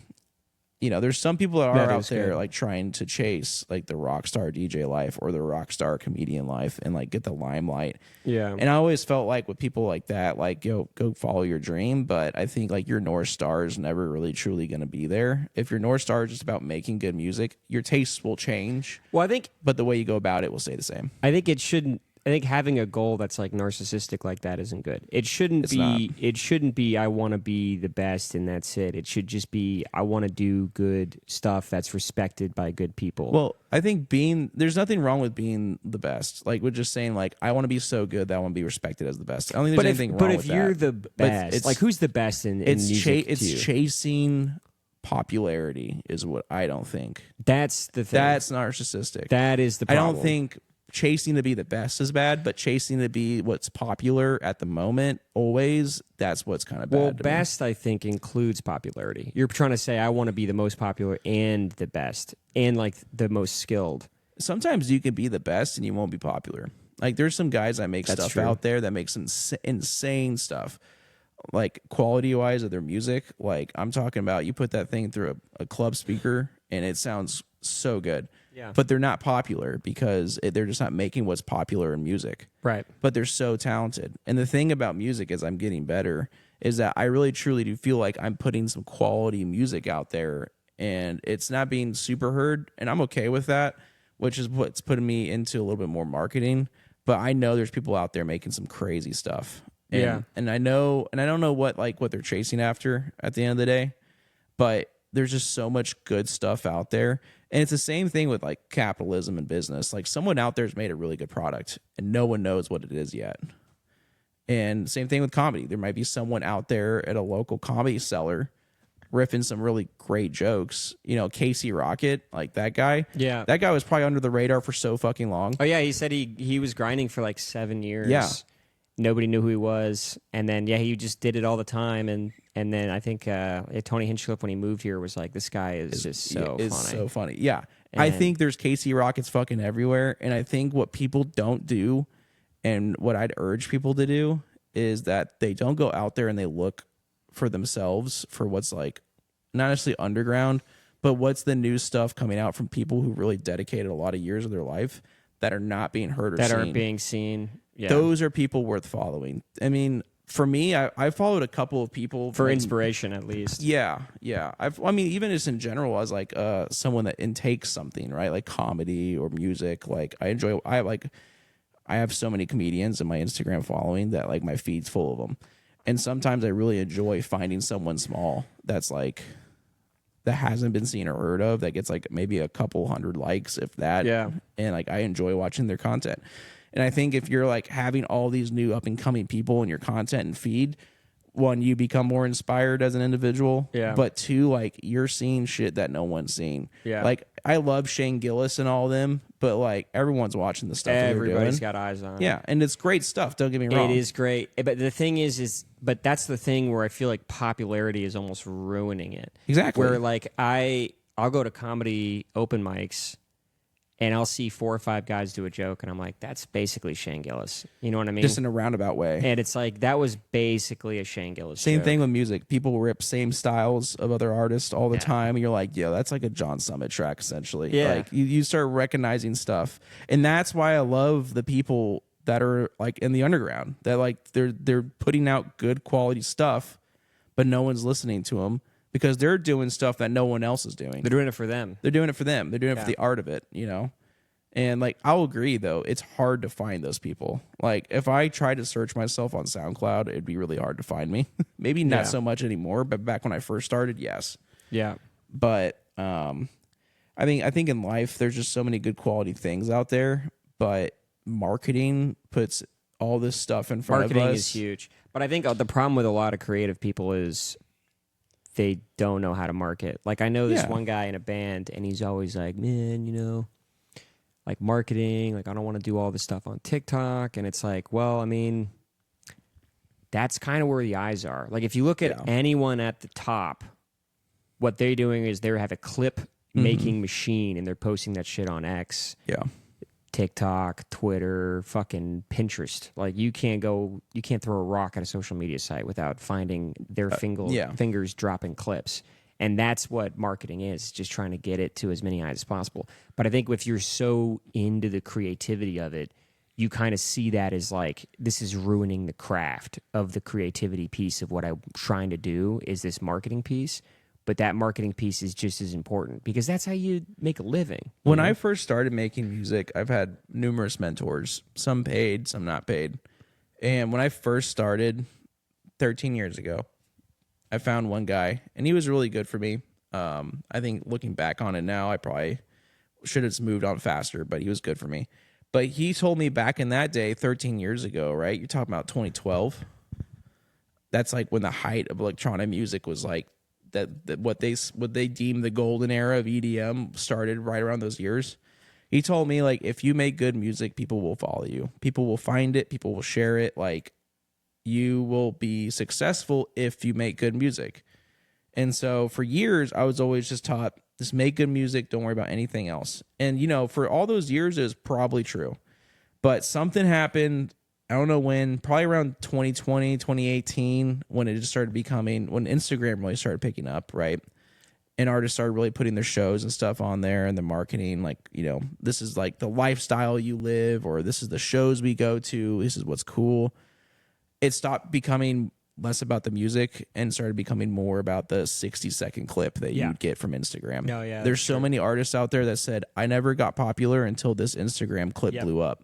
You know, there's some people that are out there like trying to chase like the rock star DJ life or the rock star comedian life and like get the limelight. Yeah. And I always felt like with people like that, like, yo, go follow your dream. But I think like your North Star is never really truly going to be there. If your North Star is just about making good music, your tastes will change. Well, I think But the way you go about it will stay the same. I think it shouldn't. I think having a goal that's like narcissistic like that isn't good. It shouldn't be. It shouldn't be. I want to be the best, and that's it. It should just be. I want to do good stuff that's respected by good people. Well, I think there's nothing wrong with being the best. Like we're just saying, like I want to be so good that I want to be respected as the best. I don't think there's anything wrong with that. But if you're the best, like who's the best in music? It's chasing popularity is what I don't think. That's the thing. That's narcissistic. That is the problem. I don't think chasing to be the best is bad, but chasing to be what's popular at the moment always, that's what's kind of bad. Well, to best, I think, includes popularity. You're trying to say, I want to be the most popular and the best and like the most skilled. Sometimes you can be the best and you won't be popular. Like there's some guys that make That's stuff true. out there that makes insane stuff. Like quality wise of their music. Like I'm talking about you put that thing through a club speaker and it sounds so good. Yeah. But they're not popular because they're just not making what's popular in music. Right. But they're so talented. And the thing about music as I'm getting better is that I really truly do feel like I'm putting some quality music out there and it's not being super heard. And I'm okay with that, which is what's putting me into a little bit more marketing. But I know there's people out there making some crazy stuff. And, Yeah. and I know, and I don't know what they're chasing after at the end of the day, but there's just so much good stuff out there. And it's the same thing with like capitalism and business. Like someone out there has made a really good product and no one knows what it is yet. And same thing with comedy. There might be someone out there at a local comedy cellar riffing some really great jokes. You know, Casey Rocket, like that guy. Yeah. That guy was probably under the radar for so fucking long. Oh yeah, he said he was grinding for like 7 years. Yeah. Nobody knew who he was, and then he just did it all the time, and then I think Tony Hinchcliffe when he moved here was like, this guy is just so funny. So funny. Yeah. I think there's Casey Rockets fucking everywhere. And I think what people don't do and what I'd urge people to do is that they don't go out there and they look for themselves for what's like not necessarily underground, but what's the new stuff coming out from people who really dedicated a lot of years of their life that are not being heard or that seen. aren't being seen. Yeah. Those are people worth following. I mean, for me, I followed a couple of people for inspiration at least. Yeah. I mean, even just in general, as like someone that intakes something, right? Like comedy or music. Like I have so many comedians in my Instagram following that like my feed's full of them. And sometimes I really enjoy finding someone small that's like that hasn't been seen or heard of that gets like maybe a couple hundred likes, if that. Yeah. And like I enjoy watching their content. And I think if you're like having all these new up and coming people in your content and feed, one, you become more inspired as an individual. Yeah. But two, like you're seeing shit that no one's seen. Yeah. Like I love Shane Gillis and all them, but like everyone's watching the stuff that they're Everybody's doing. got eyes on it. Yeah, and it's great stuff. Don't get me wrong. It is great. But the thing is but that's the thing where I feel like popularity is almost ruining it. Exactly. Where like I'll go to comedy open mics and I'll see 4 or 5 guys do a joke and I'm like, that's basically Shane Gillis. You know what I mean? Just in a roundabout way. And it's like that was basically a Shane Gillis Same joke. thing with music. People rip same styles of other artists all the time. And you're like, yeah, that's like a John Summit track, essentially. Yeah. Like you start recognizing stuff. And that's why I love the people that are like in the underground. That like they're putting out good quality stuff, but no one's listening to them because they're doing stuff that no one else is doing. They're doing it for them. They're doing it for them. They're doing it for the art of it, you know? And like, I'll agree though, it's hard to find those people. Like if I tried to search myself on SoundCloud, it'd be really hard to find me. Maybe not so much anymore, but back when I first started, yes. Yeah. But I think in life there's just so many good quality things out there, but marketing puts all this stuff in front of us. Marketing is huge. But I think the problem with a lot of creative people is they don't know how to market. Like I know this one guy in a band and he's always like, man, you know, like marketing, like I don't want to do all this stuff on TikTok. And it's like, well, I mean, that's kind of where the eyes are. Like if you look at anyone at the top, what they're doing is they have a clip making machine and they're posting that shit on X. Yeah. TikTok, Twitter, fucking Pinterest. Like you can't throw a rock at a social media site without finding their fingers dropping clips. And that's what marketing is, just trying to get it to as many eyes as possible. But I think if you're so into the creativity of it, you kind of see that as like, this is ruining the craft of the creativity piece of what I'm trying to do is this marketing piece. But that marketing piece is just as important because that's how you make a living. When I first started making music, I've had numerous mentors, some paid, some not paid. And when I first started 13 years ago, I found one guy, and he was really good for me. I think looking back on it now, I probably should have moved on faster, but he was good for me. But he told me back in that day, 13 years ago, right? You're talking about 2012. That's like when the height of electronic music was like that what they deem the golden era of EDM started right around those years. He told me like if you make good music, people will follow you. People will find it, people will share it, like you will be successful if you make good music. And so for years, I was always just taught, just make good music. Don't worry about anything else. And, you know, for all those years, it was probably true. But something happened, I don't know when, probably around 2020, 2018, when it just started becoming, when Instagram really started picking up, right? And artists started really putting their shows and stuff on there and the marketing, like, you know, this is like the lifestyle you live, or this is the shows we go to, this is what's cool. It stopped becoming less about the music and started becoming more about the 60-second clip that you would get from Instagram. No, yeah, There's so many artists out there that said, I never got popular until this Instagram clip blew up.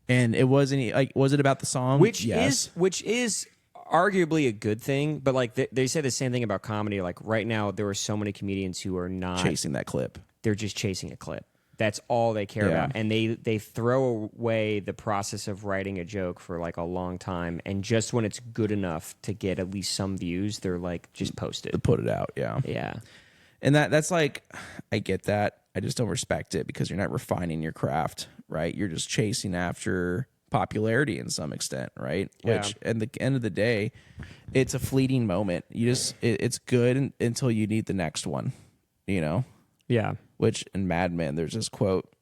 And it wasn't like, was it about the song? Which is arguably a good thing, but like they say the same thing about comedy. Like right now, there are so many comedians who are not chasing that clip. They're just chasing a clip. That's all they care about, and they throw away the process of writing a joke for like a long time. And just when it's good enough to get at least some views, they're like, just post it, put it out. Yeah. And that's like, I get that. I just don't respect it because you're not refining your craft, right? You're just chasing after popularity in some extent, right? Yeah. Which at the end of the day, it's a fleeting moment. You just it's good until you need the next one, you know? Yeah. Which in Mad Men, there's this quote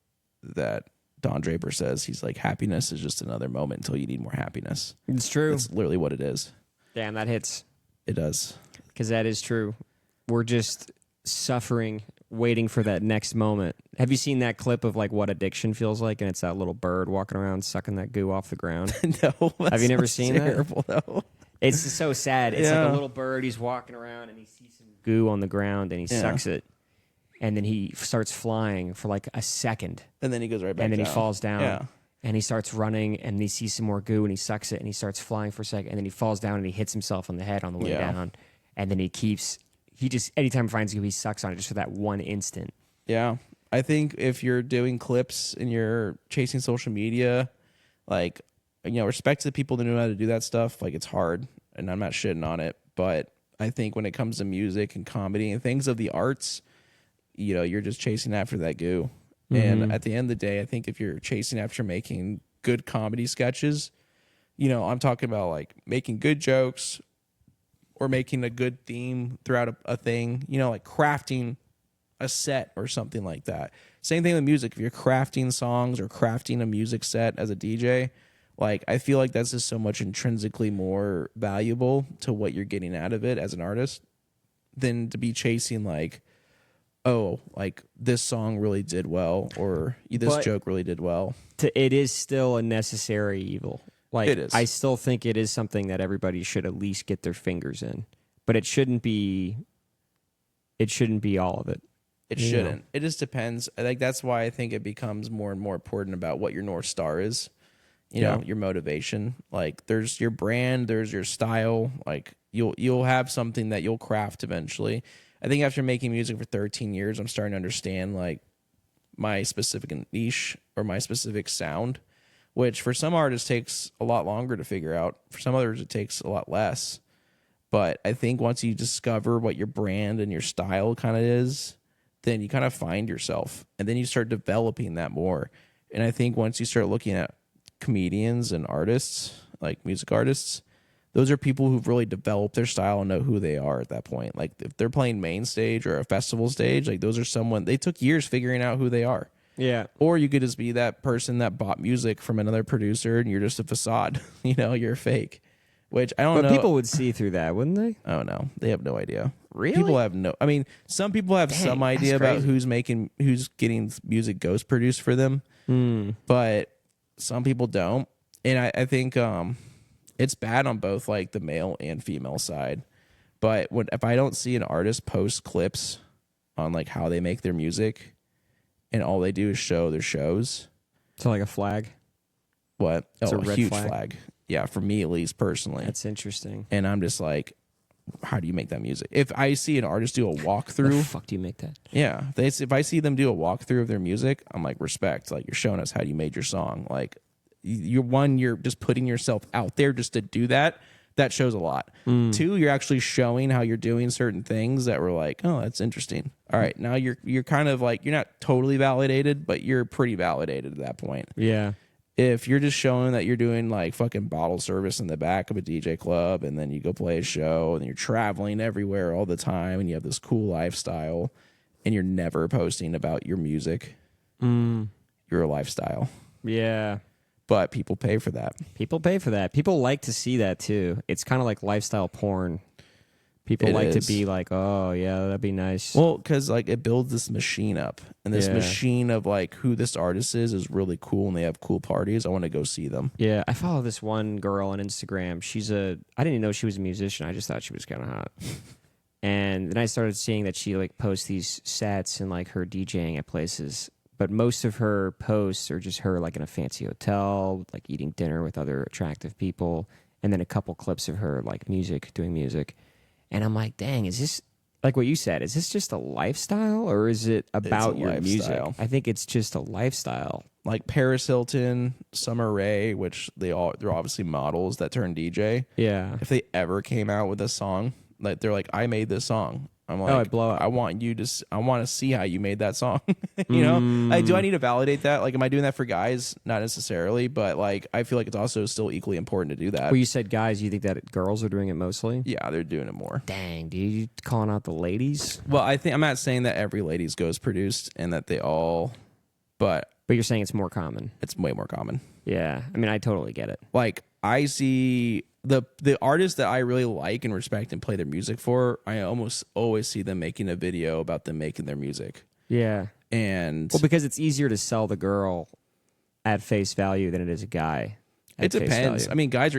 that Don Draper says. He's like, happiness is just another moment until you need more happiness. It's true. It's literally what it is. Damn, that hits. It does. Because that is true. We're just suffering, waiting for that next moment. Have you seen that clip of like what addiction feels like? And it's that little bird walking around sucking that goo off the ground. No. Have you never seen terrible, that? No. It's so sad. It's like a little bird. He's walking around and he sees some goo on the ground and he sucks it. And then he starts flying for like a second. And then he goes right back And then down. he falls down. Yeah. And he starts running and he sees some more goo and he sucks it and he starts flying for a second. And then he falls down and he hits himself on the head on the way down. And then he just, anytime he finds goo, he sucks on it just for that one instant. Yeah. I think if you're doing clips and you're chasing social media, like, you know, respect to the people that know how to do that stuff. Like, it's hard and I'm not shitting on it. But I think when it comes to music and comedy and things of the arts, you know, you're just chasing after that goo. Mm-hmm. And at the end of the day, I think if you're chasing after making good comedy sketches, you know, I'm talking about like making good jokes or making a good theme throughout a thing, you know, like crafting a set or something like that. Same thing with music. If you're crafting songs or crafting a music set as a DJ, like, I feel like that's just so much intrinsically more valuable to what you're getting out of it as an artist than to be chasing like, oh, like this song really did well or this joke really did well. It is still a necessary evil. Like, it is. I still think it is something that everybody should at least get their fingers in, but it shouldn't be all of it. It shouldn't. It just depends. Like, that's why I think it becomes more and more important about what your North Star is. You know, your motivation. Like, there's your brand, there's your style. Like, you'll have something that you'll craft eventually. I think after making music for 13 years, I'm starting to understand like my specific niche or my specific sound, which for some artists takes a lot longer to figure out. For some others, it takes a lot less. But I think once you discover what your brand and your style kind of is, then you kind of find yourself and then you start developing that more. And I think once you start looking at comedians and artists, like music artists, those are people who've really developed their style and know who they are at that point. Like, if they're playing main stage or a festival stage, like, those are someone, they took years figuring out who they are. Yeah. Or you could just be that person that bought music from another producer and you're just a facade. You know, you're fake. Which I don't know. But people would see through that, wouldn't they? Oh, no. They have no idea. Really? People have no... I mean, some people have some idea about crazy. who's getting music ghost produced for them. But some people don't. And I think it's bad on both, like, the male and female side. But if I don't see an artist post clips on, like, how they make their music and all they do is show their shows... So like a flag? What? It's a red huge flag. flag. Yeah, for me at least, personally. That's interesting. And I'm just like, how do you make that music? If I see an artist do a How walkthrough, the fuck do you make that? yeah, if I see them do a walkthrough of their music, I'm like, respect. Like, you're showing us how you made your song. Like, you're just putting yourself out there just to do that. That shows a lot. 2, you're actually showing how you're doing certain things that were like, oh, that's interesting. All right, now you're kind of like, you're not totally validated, but you're pretty validated at that point. Yeah. If you're just showing that you're doing like fucking bottle service in the back of a DJ club and then you go play a show and you're traveling everywhere all the time and you have this cool lifestyle and you're never posting about your music, your lifestyle. Yeah. but people pay for that. People pay for that. People like to see that too. It's kind of like lifestyle porn. People like to be like, oh yeah, that'd be nice. Well, because like it builds this machine up, and this Yeah. machine of like who this artist is really cool, and they have cool parties. I want to go see them. Yeah, I follow this one girl on Instagram. I didn't even know she was a musician. I just thought she was kind of hot. And then I started seeing that she like posts these sets and like her DJing at places. But most of her posts are just her like in a fancy hotel, like eating dinner with other attractive people, and then a couple clips of her like doing music. And I'm like, dang, is this like what you said? Is this just a lifestyle or is it about your music? I think it's just a lifestyle. Like Paris Hilton, Summer Rae, which they're obviously models that turn DJ. Yeah. If they ever came out with a song, like they're like, I made this song. I'm like, I'd blow up. I want to see how you made that song. You know, like, do I need to validate that? Like, am I doing that for guys? Not necessarily, but like, I feel like it's also still equally important to do that. Well, you said guys, you think that girls are doing it mostly? Yeah, they're doing it more. Dang, dude, you calling out the ladies? Well, I'm not saying that every ladies goes produced and that they all, but you're saying it's more common. it's way more common. Yeah, I mean, I totally get it. Like, I see the artists that I really like and respect and play their music for, I almost always see them making a video about them making their music. Yeah. And Well, because it's easier to sell the girl at face value than it is a guy. It depends. I mean, guys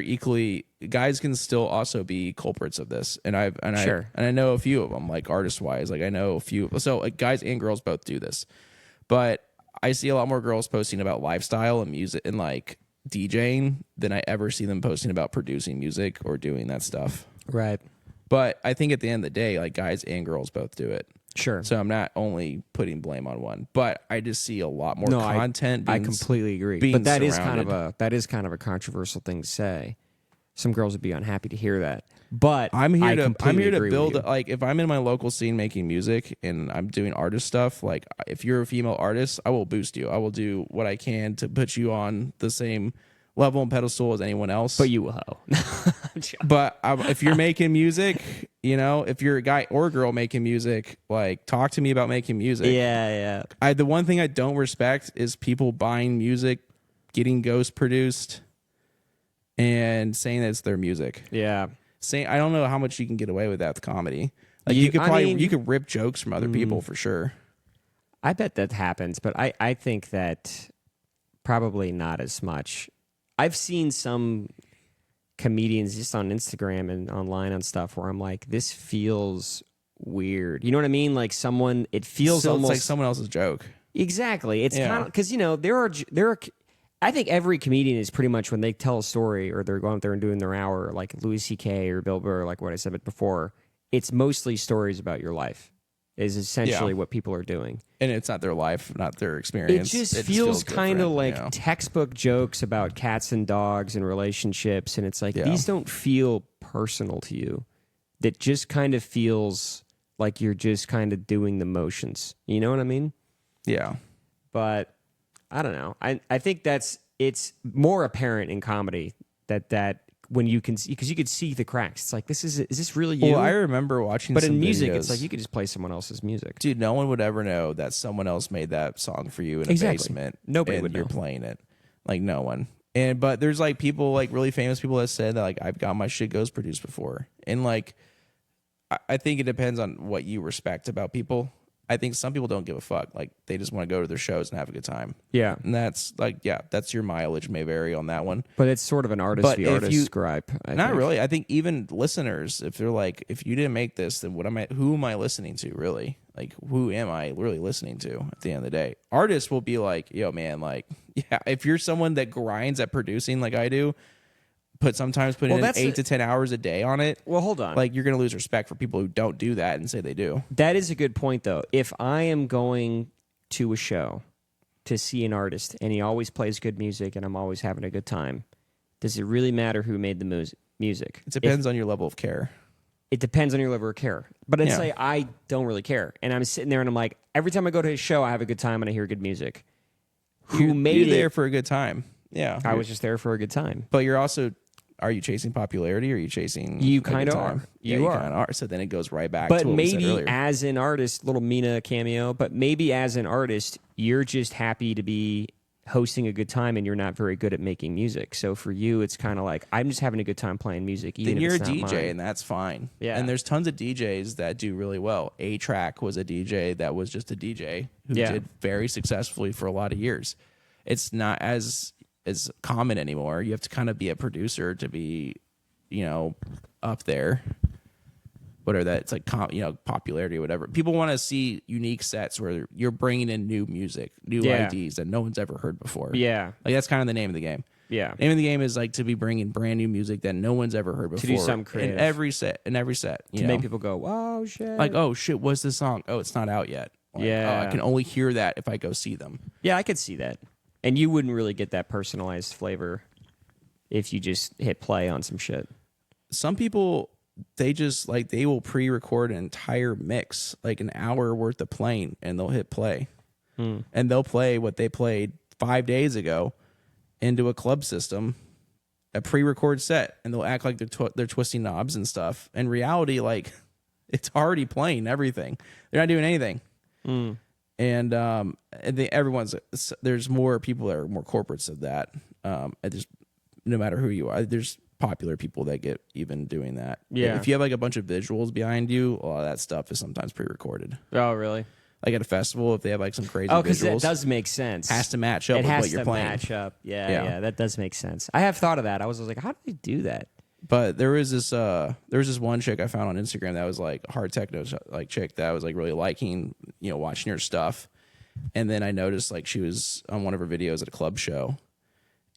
can still also be culprits of this, and I know a few of them, like artist wise. Like I know a few. So like guys and girls both do this, but I see a lot more girls posting about lifestyle and music and like DJing than I ever see them posting about producing music or doing that stuff. Right. But I think at the end of the day, like guys and girls both do it. Sure. So I'm not only putting blame on one, but I just see a lot more content. I completely agree. But that is kind of a controversial thing to say. Some girls would be unhappy to hear that. But I'm here to build, like, if I'm in my local scene making music and I'm doing artist stuff, like if you're a female artist, I will boost you. I will do what I can to put you on the same level and pedestal as anyone else. But you will. But if you're making music, you know, if you're a guy or a girl making music, like talk to me about making music. Yeah. The one thing I don't respect is people buying music, getting ghost produced, and saying that it's their music. Yeah. Saying I don't know how much you can get away with that with comedy. Like you could rip jokes from other people for sure. I bet that happens, but I think that probably not as much. I've seen some comedians just on Instagram and online and stuff where I'm like, this feels weird. You know what I mean? Like it feels almost like someone else's joke. Exactly. It's kind of because, you know, there are. I think every comedian is pretty much when they tell a story or they're going out there and doing their hour, like Louis C.K. or Bill Burr, like what I said before, it's mostly stories about your life is essentially what people are doing. And it's not their life, not their experience. It just feels kind of like textbook jokes about cats and dogs and relationships. And it's like, these don't feel personal to you. That just kind of feels like you're just kind of doing the motions. You know what I mean? Yeah. But I don't know. I think it's more apparent in comedy that when you can see, because you could see the cracks. It's like, is this really you? Well, I remember watching. But some in music, videos. it's like you could just play someone else's music. Dude, no one would ever know that someone else made that song for you in a basement. Nobody and would know. You're playing it, like no one. But there's like people, like really famous people that said that like I've got my shit ghost produced before, and like I think it depends on what you respect about people. I think some people don't give a fuck. Like they just want to go to their shows and have a good time. Yeah. And that's like, that's your mileage may vary on that one. But it's sort of an artist v. artist gripe. I think. Really. I think even listeners, if they're like, if you didn't make this, then who am I listening to really? Like, who am I really listening to at the end of the day? Artists will be like, yo, man, like, yeah, if you're someone that grinds at producing like I do, sometimes put in 8 to 10 hours a day on it. Well, hold on. Like, you're going to lose respect for people who don't do that and say they do. That is a good point, though. If I am going to a show to see an artist and he always plays good music and I'm always having a good time, does it really matter who made the music? It depends on your level of care. It depends on your level of care. But let's say I don't really care. And I'm sitting there and I'm like, every time I go to his show, I have a good time and I hear good music. Who made it? You're there for a good time. Yeah. I was just there for a good time. But you're also... Are you chasing popularity or are you chasing... You kind of are. You kind of are. So then it goes right back to what we said earlier. But maybe as an artist, little Mina cameo, but maybe as an artist, you're just happy to be hosting a good time, and you're not very good at making music. So for you, it's kind of like, I'm just having a good time playing music. Even Then if you're a it's not DJ, mine. and that's fine. Yeah. And there's tons of DJs that do really well. A-Track was a DJ that was just a DJ who did very successfully for a lot of years. It's not as common anymore. You have to kind of be a producer to be, up there. Whatever that, it's like, popularity or whatever. People want to see unique sets where you're bringing in new music, new IDs that no one's ever heard before. Yeah. Like, that's kind of the name of the game. Yeah. Name of the game is like to be bringing brand new music that no one's ever heard before. To do something creative. In every set. To make people go, oh, shit. Like, oh, shit, what's this song? Oh, it's not out yet. Like, Yeah. Oh, I can only hear that if I go see them. Yeah, I could see that. And you wouldn't really get that personalized flavor if you just hit play on some shit. Some people, they just, like, they will pre-record an entire mix, like an hour worth of playing, and they'll hit play. And they'll play what they played 5 days ago into a club system, a pre-record set, and they'll act like they're twisting knobs and stuff. In reality, like, it's already playing everything. They're not doing anything. And there's more people that are more corporates of that. No matter who you are, there's popular people that get even doing that. Yeah. If you have like a bunch of visuals behind you, a lot of that stuff is sometimes pre-recorded. Oh, really? Like at a festival, if they have like some crazy Oh, because visuals, that does make sense. has to match up It with has what you're to playing. match up. Yeah, that does make sense. I have thought of that. I was like, how do they do that? But there was this one chick I found on Instagram that was like a hard techno like chick that I was like really liking, watching her stuff. And then I noticed like she was on one of her videos at a club show,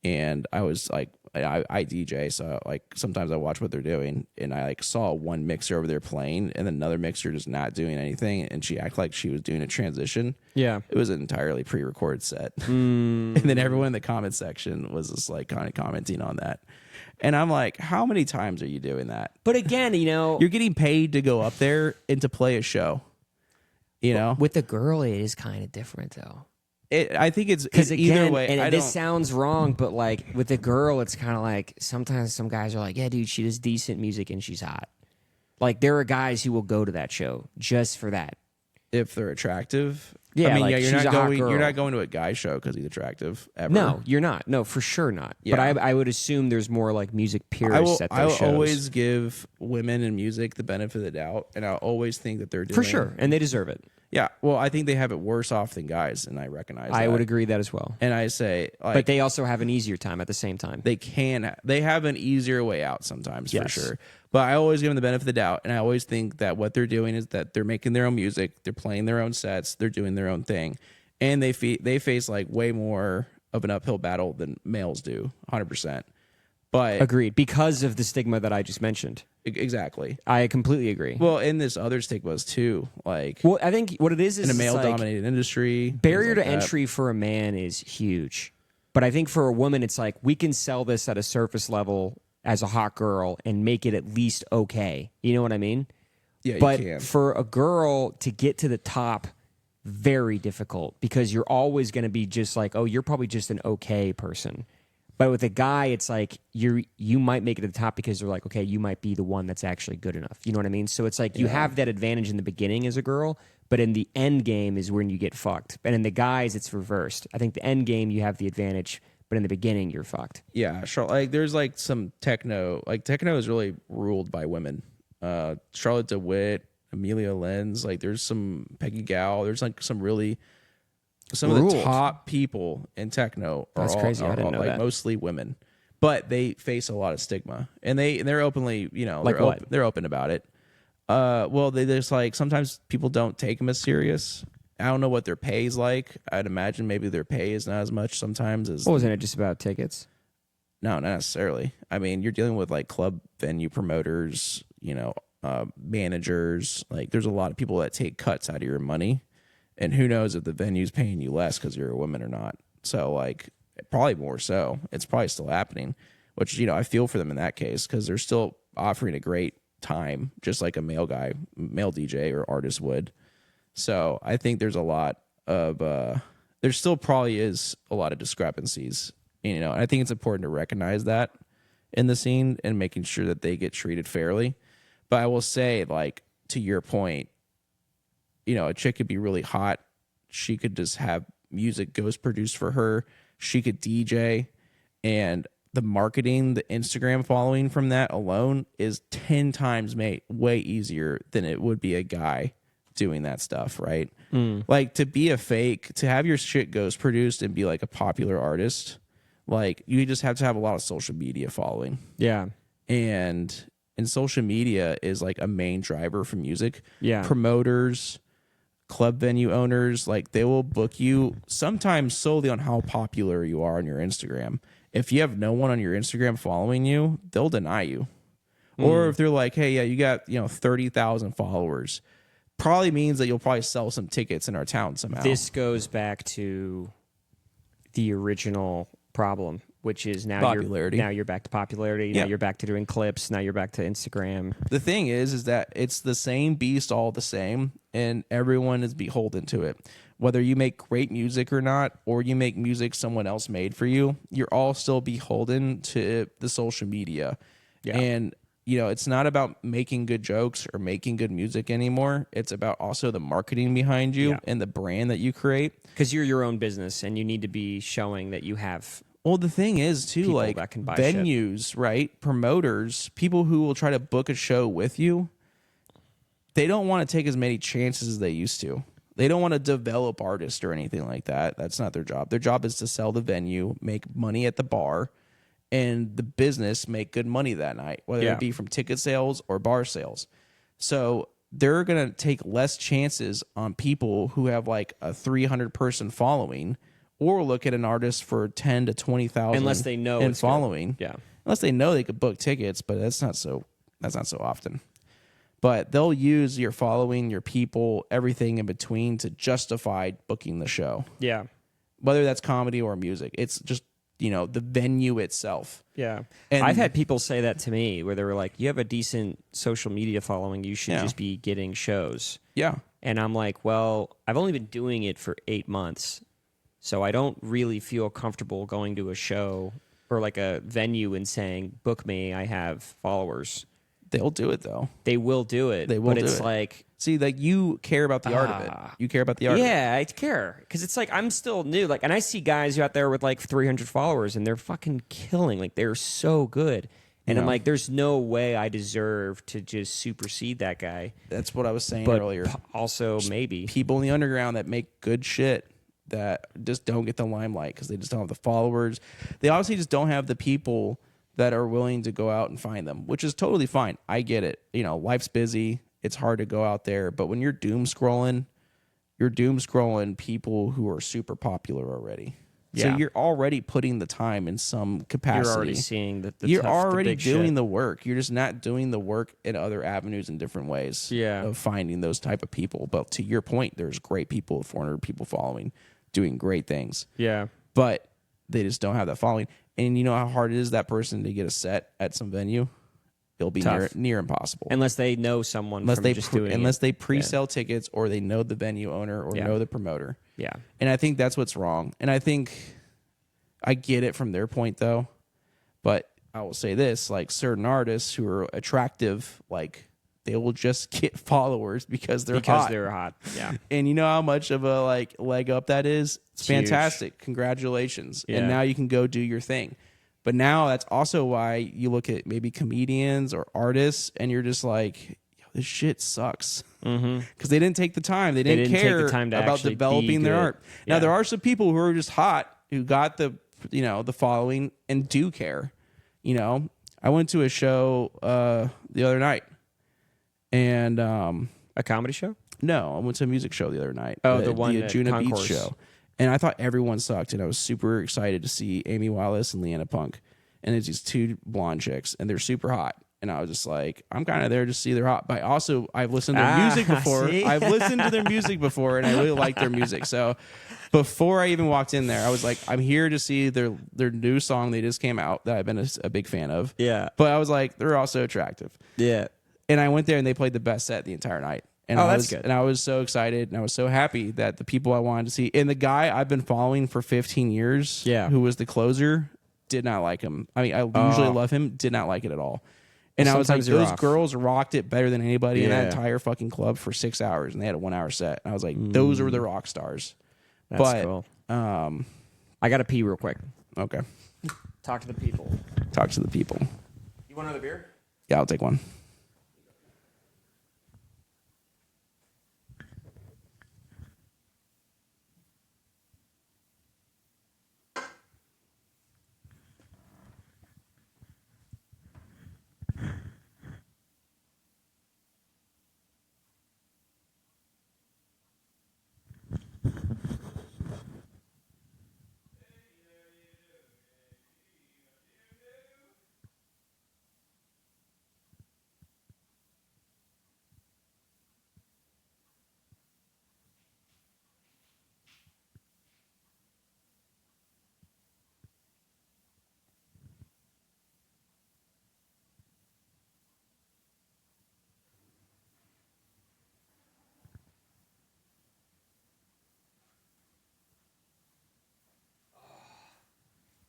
and I was like, I DJ, so like sometimes I watch what they're doing, and I like saw one mixer over there playing, and then another mixer just not doing anything, and she acted like she was doing a transition. Yeah. It was an entirely pre-recorded set. And then everyone in the comment section was just like kind of commenting on that. And I'm like, how many times are you doing that? But again, You're getting paid to go up there and to play a show. With a girl, it is kind of different, though. I think it's Because either way. and I this don't, sounds wrong, but like with a girl, it's kind of like sometimes some guys are like, yeah, dude, she does decent music and she's hot. Like there are guys who will go to that show just for that. if they're attractive. Yeah, I mean, like, you're she's not a hot going. You're girl. not going to a guy show because he's attractive. Ever. No, you're not. No, for sure not. Yeah. But I would assume there's more like music I purists will. at I those will shows. always give women in music the benefit of the doubt, and I always think that they're doing For sure, and they deserve it. Yeah. Well, I think they have it worse off than guys, and I recognize. I that. would agree that as well. And I say, like, But they also have an easier time at the same time. they have an easier way out sometimes for Yes. sure. But I always give them the benefit of the doubt, and I always think that what they're doing is that they're making their own music, they're playing their own sets, they're doing their own thing, and they face like way more of an uphill battle than males do, 100%. But Agreed. Because of the stigma that I just mentioned. exactly. I completely agree. Well, and this other stigmas too, like Well, I think what it is in a it's like male-dominated industry, barrier things to like that. entry for a man is huge. But I think for a woman, it's like we can sell this at a surface level as a hot girl and make it at least okay. You know what I mean? Yeah, But you can. for a girl to get to the top, very difficult because you're always going to be just like, oh, you're probably just an okay person. But with a guy, it's like you might make it to the top because they're like, okay, you might be the one that's actually good enough. You know what I mean? So it's like you have that advantage in the beginning as a girl, but in the end game is when you get fucked. And in the guys, it's reversed. I think the end game you have the advantage, but in the beginning you're fucked. Yeah, like there's like some techno. Like techno is really ruled by women. Charlotte DeWitt, Amelia Lenz. Like there's some Peggy Gal. There's like some of the Ruled. top people in techno are That's crazy. I didn't know like that. mostly women, but they face a lot of stigma, and they're openly Like what? they're open about it. Well, they just like sometimes people don't take them as serious. I don't know what their pay is like. I'd imagine maybe their pay is not as much sometimes as Wasn't it just about tickets? no, not necessarily. I mean, you're dealing with like club venue promoters, managers. Like, there's a lot of people that take cuts out of your money, and who knows if the venue's paying you less because you're a woman or not. So, like, probably more so. It's probably still happening, which I feel for them in that case because they're still offering a great time, just like a male DJ or artist would. So, I think there's a lot of there still probably is a lot of discrepancies. And I think it's important to recognize that in the scene and making sure that they get treated fairly. But I will say, like, to your point, a chick could be really hot. She could just have music ghost produced for her. she could DJ, and the marketing, the Instagram following from that alone is 10 times way easier than it would be a guy doing that stuff, right? Like, to be a fake, to have your shit ghost produced and be like a popular artist, like, you just have to have a lot of social media following. Yeah. And social media is like a main driver for music. Yeah. Promoters, club venue owners, like, they will book you sometimes solely on how popular you are on your Instagram. If you have no one on your Instagram following you, they'll deny you. Or if they're like, hey, yeah, you got, 30,000 followers, probably means that you'll probably sell some tickets in our town somehow. This goes back to the original problem, which is now Popularity. You're back to popularity. Yeah. Now you're back to doing clips. Now you're back to Instagram. The thing is that it's the same beast, all the same, and everyone is beholden to it. Whether you make great music or not, or you make music someone else made for you, you're all still beholden to the social media. Yeah. And, it's not about making good jokes or making good music anymore. It's about also the marketing behind you and the brand that you create. Because you're your own business and you need to be showing that you have. Well, the thing is, too, People like, that can buy venues, right? Promoters, people who will try to book a show with you, they don't want to take as many chances as they used to. They don't want to develop artists or anything like that. That's not their job. Their job is to sell the venue, make money at the bar, and the business make good money that night, whether it be from ticket sales or bar sales. So they're going to take less chances on people who have like a 300-person following, or look at an artist for 10 to 20,000 Unless they know and it's following. Good. Yeah. Unless they know they could book tickets, but that's not so often. But they'll use your following, your people, everything in between to justify booking the show. Yeah. Whether that's comedy or music. It's just, the venue itself. Yeah. And I've had people say that to me where they were like, you have a decent social media following. You should just be getting shows. Yeah. And I'm like, well, I've only been doing it for 8 months. So I don't really feel comfortable going to a show or like a venue and saying, book me, I have followers. They'll do it, though. They will do it. They will but do it's it. like... See, like, you care about the art of it. You care about the art of it. Yeah, I care. Because it's like, I'm still new. Like, and I see guys out there with like 300 followers and they're fucking killing. Like, they're so good. And I'm like, there's no way I deserve to just supersede that guy. That's what I was saying But earlier. also, maybe. People in the underground that make good shit that just don't get the limelight because they just don't have the followers. They obviously just don't have the people that are willing to go out and find them, which is totally fine. I get it. Life's busy. It's hard to go out there. But when you're doom scrolling people who are super popular already. Yeah. So you're already putting the time in some capacity. You're already seeing the You're tough, already the big doing shit. the work. You're just not doing the work in other avenues in different ways of finding those type of people. But to your point, there's great people, 400 people following, doing great things. Yeah. But they just don't have that following. And you know how hard it is that person to get a set at some venue? It'll be near impossible. Unless they know someone unless from they just doing unless it. they pre-sell tickets, or they know the venue owner, or know the promoter. Yeah. And I think that's what's wrong. And I think I get it from their point, though. But I will say this, like, certain artists who are attractive, like, they will just get followers because they're hot. Yeah. And you know how much of a leg up that is? It's huge. fantastic. Congratulations. Yeah. And now you can go do your thing. But now that's also why you look at maybe comedians or artists and you're just like, yo, this shit sucks. Because they didn't take the time. They didn't care take the time to about actually developing be their good. art. Now, there are some people who are just hot, who got the following and do care. I went to a show the other night. And A comedy show? no, I went to a music show the other night. Oh, the one at Ajuna Beats Concourse. show. And I thought everyone sucked, and I was super excited to see Amy Wallace and Leanna Punk. And it's these two blonde chicks, and they're super hot. And I was just like, I'm kind of there to see they're hot. But also, I've listened to their music before. See? I've listened to their music before, and I really like their music. So before I even walked in there, I was like, I'm here to see their new song they just came out that I've been a big fan of. Yeah. But I was like, they're also attractive. Yeah. And I went there, and they played the best set the entire night. And that's good. And I was so excited, and I was so happy that the people I wanted to see, and the guy I've been following for 15 years, who was the closer, did not like him. I mean, I usually love him, did not like it at all. And I was like, sometimes you're those off. girls rocked it better than anybody in that Yeah. entire fucking club for 6 hours, and they had a 1 hour set. And I was like, those are the rock stars. That's But cool. I got to pee real quick. Okay. Talk to the people. Talk to the people. You want another beer? Yeah, I'll take one.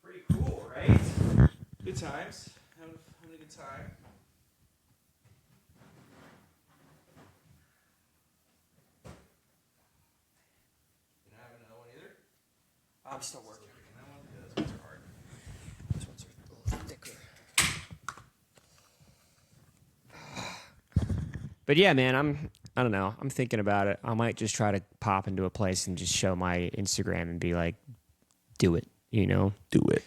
Pretty cool, right? Good times. Having a good time. You not having another one either? I'm still working. That one? Yeah, those ones are hard. These ones are a little thicker. But yeah, man, I don't know. I'm thinking about it. I might just try to pop into a place and just show my Instagram and be like, do it, you know? Do it.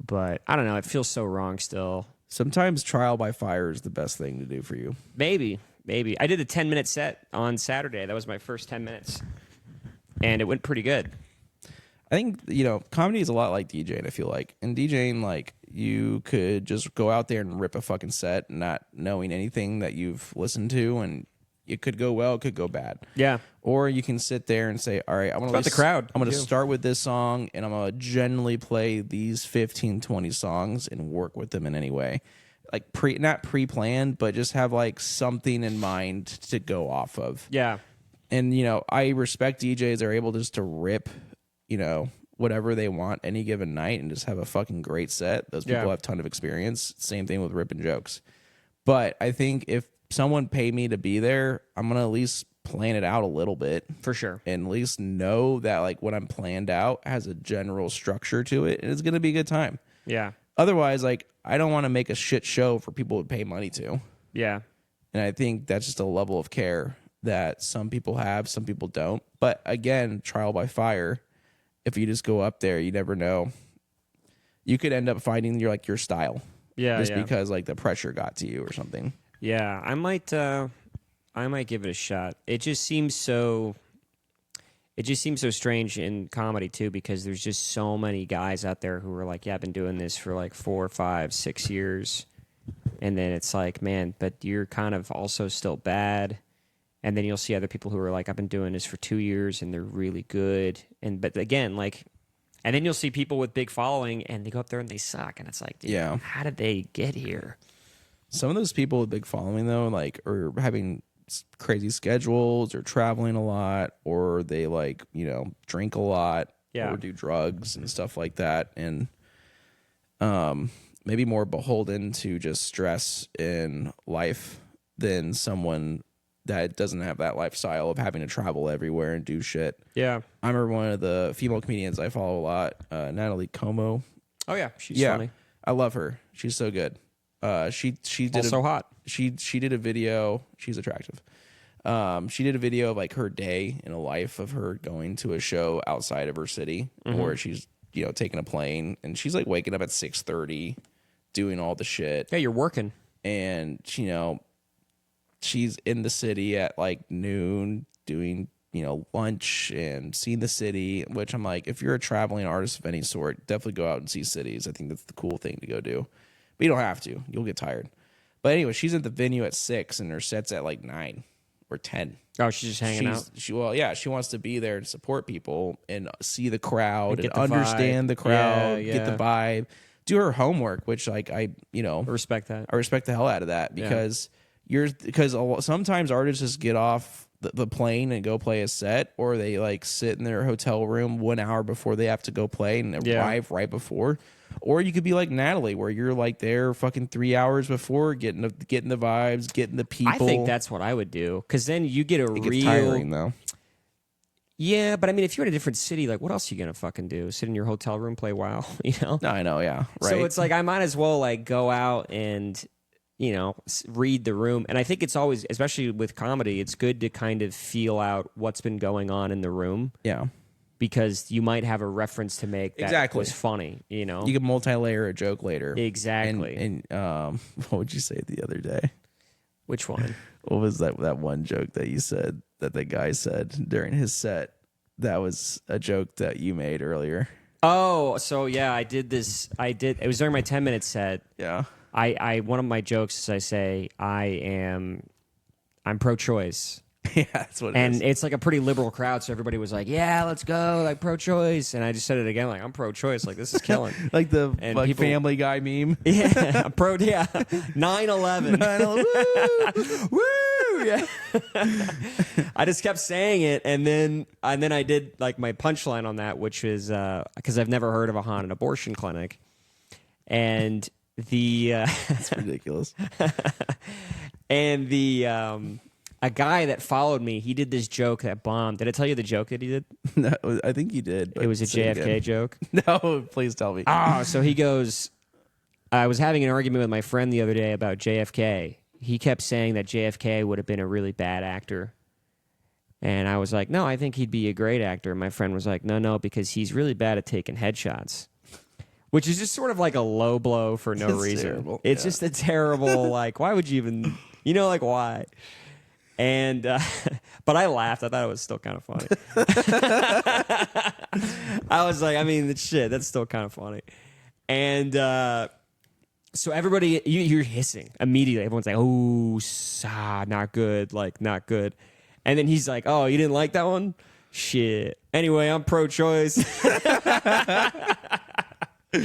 But I don't know. It feels so wrong still. Sometimes trial by fire is the best thing to do for you. Maybe. I did a 10-minute set on Saturday. That was my first 10 minutes. And it went pretty good. I think, you know, comedy is a lot like DJing, I feel like. In DJing, like, you could just go out there and rip a fucking set, not knowing anything that you've listened to, and it could go well, it could go bad. Yeah. Or you can sit there and say, all right, I'm going the crowd. I'm going to start with this song, and I'm going to generally play these 15, 20 songs and work with them in any way. Like, not pre-planned, but just have, like, something in mind to go off of. Yeah. And, you know, I respect DJs that are able just to rip, you know, whatever they want any given night and just have a fucking great set. Those people have a ton of experience. Same thing with ripping jokes. But I think if someone paid me to be there, I'm going to at least plan it out a little bit. For sure. And at least know that, like, what I'm planned out has a general structure to it, and it's going to be a good time. Yeah. Otherwise, like, I don't want to make a shit show for people to pay money to. Yeah. And I think that's just a level of care that some people have, some people don't. But again, trial by fire. If you just go up there, you never know. You could end up finding your style. Yeah. Just because like the pressure got to you or something. Yeah. I might give it a shot. It just seems so strange in comedy too, because there's just so many guys out there who are like, yeah, I've been doing this for like 4, 5, 6 years. And then it's like, man, but you're kind of also still bad. And then you'll see other people who are like, I've been doing this for 2 years and they're really good. But again, like, and then you'll see people with big following and they go up there and they suck. And it's like, dude, how did they get here? Some of those people with big following though, like, are having crazy schedules or traveling a lot, or they like, you know, drink a lot or do drugs and stuff like that. And maybe more beholden to just stress in life than someone that doesn't have that lifestyle of having to travel everywhere and do shit. Yeah. I remember one of the female comedians I follow a lot, Natalie Como. Oh yeah, she's funny. I love her. She's so good. She did also hot. She did a video. She's attractive. She did a video of like her day in a life of her going to a show outside of her city, where she's, you know, taking a plane, and she's like waking up at 6:30, doing all the shit. Yeah, you're working, and you know, she's in the city at like noon doing, you know, lunch and seeing the city, which I'm like, if you're a traveling artist of any sort, definitely go out and see cities. I think that's the cool thing to go do. But you don't have to. You'll get tired. But anyway, she's at the venue at 6 and her set's at like 9 or 10. Oh, she's just hanging out? She wants to be there and support people and see the crowd and the understand vibe. the crowd, Yeah, get the vibe, do her homework, which like I respect that. I respect the hell out of that, because sometimes artists just get off the plane and go play a set, or they like sit in their hotel room 1 hour before they have to go play and arrive right before. Or you could be like Natalie, where you're like there fucking 3 hours before, getting the vibes, getting the people. I think that's what I would do, because then you get it gets tiring though. Yeah, but I mean, if you're in a different city, like, what else are you gonna fucking do? Sit in your hotel room, play WoW, you know? No, I know, yeah, right. So it's like I might as well like go out and read the room. And I think it's always, especially with comedy, it's good to kind of feel out what's been going on in the room yeah, because you might have a reference to make that Exactly. was funny. You know, you can multi-layer a joke later. exactly. And what would you say the other day? Which one? What was that one joke that you said that the guy said during his set? That was a joke that you made earlier. Oh, so yeah, I did this. It was during my 10-minute set. Yeah. I one of my jokes is I say I'm pro-choice. Yeah, that's what it And is. it's like a pretty liberal crowd, so everybody was like, "Yeah, let's go, like pro-choice." And I just said it again, like I'm pro-choice, like this is killing. Like the And like people- Family Guy meme. Yeah, I'm pro. Yeah, 9/11. Woo! Yeah. I just kept saying it, and then I did like my punchline on that, which is because I've never heard of a haunted abortion clinic, and It's ridiculous. and a guy that followed me, he did this joke that bombed. Did I tell you the joke that he did? No, I think you did. But It was a say it JFK again. joke. No, please tell me. Oh, so he goes, I was having an argument with my friend the other day about JFK. He kept saying that JFK would have been a really bad actor. And I was like, no, I think he'd be a great actor. And my friend was like, no, because he's really bad at taking headshots. Which is just sort of like a low blow for no It's reason. terrible, It's yeah. just a terrible, like, why would you even, like, why? And, but I laughed. I thought it was still kind of funny. I was like, I mean, shit, that's still kind of funny. And so everybody, you're hissing immediately. Everyone's like, oh, not good, like, not good. And then he's like, oh, you didn't like that one? Shit. Anyway, I'm pro-choice. And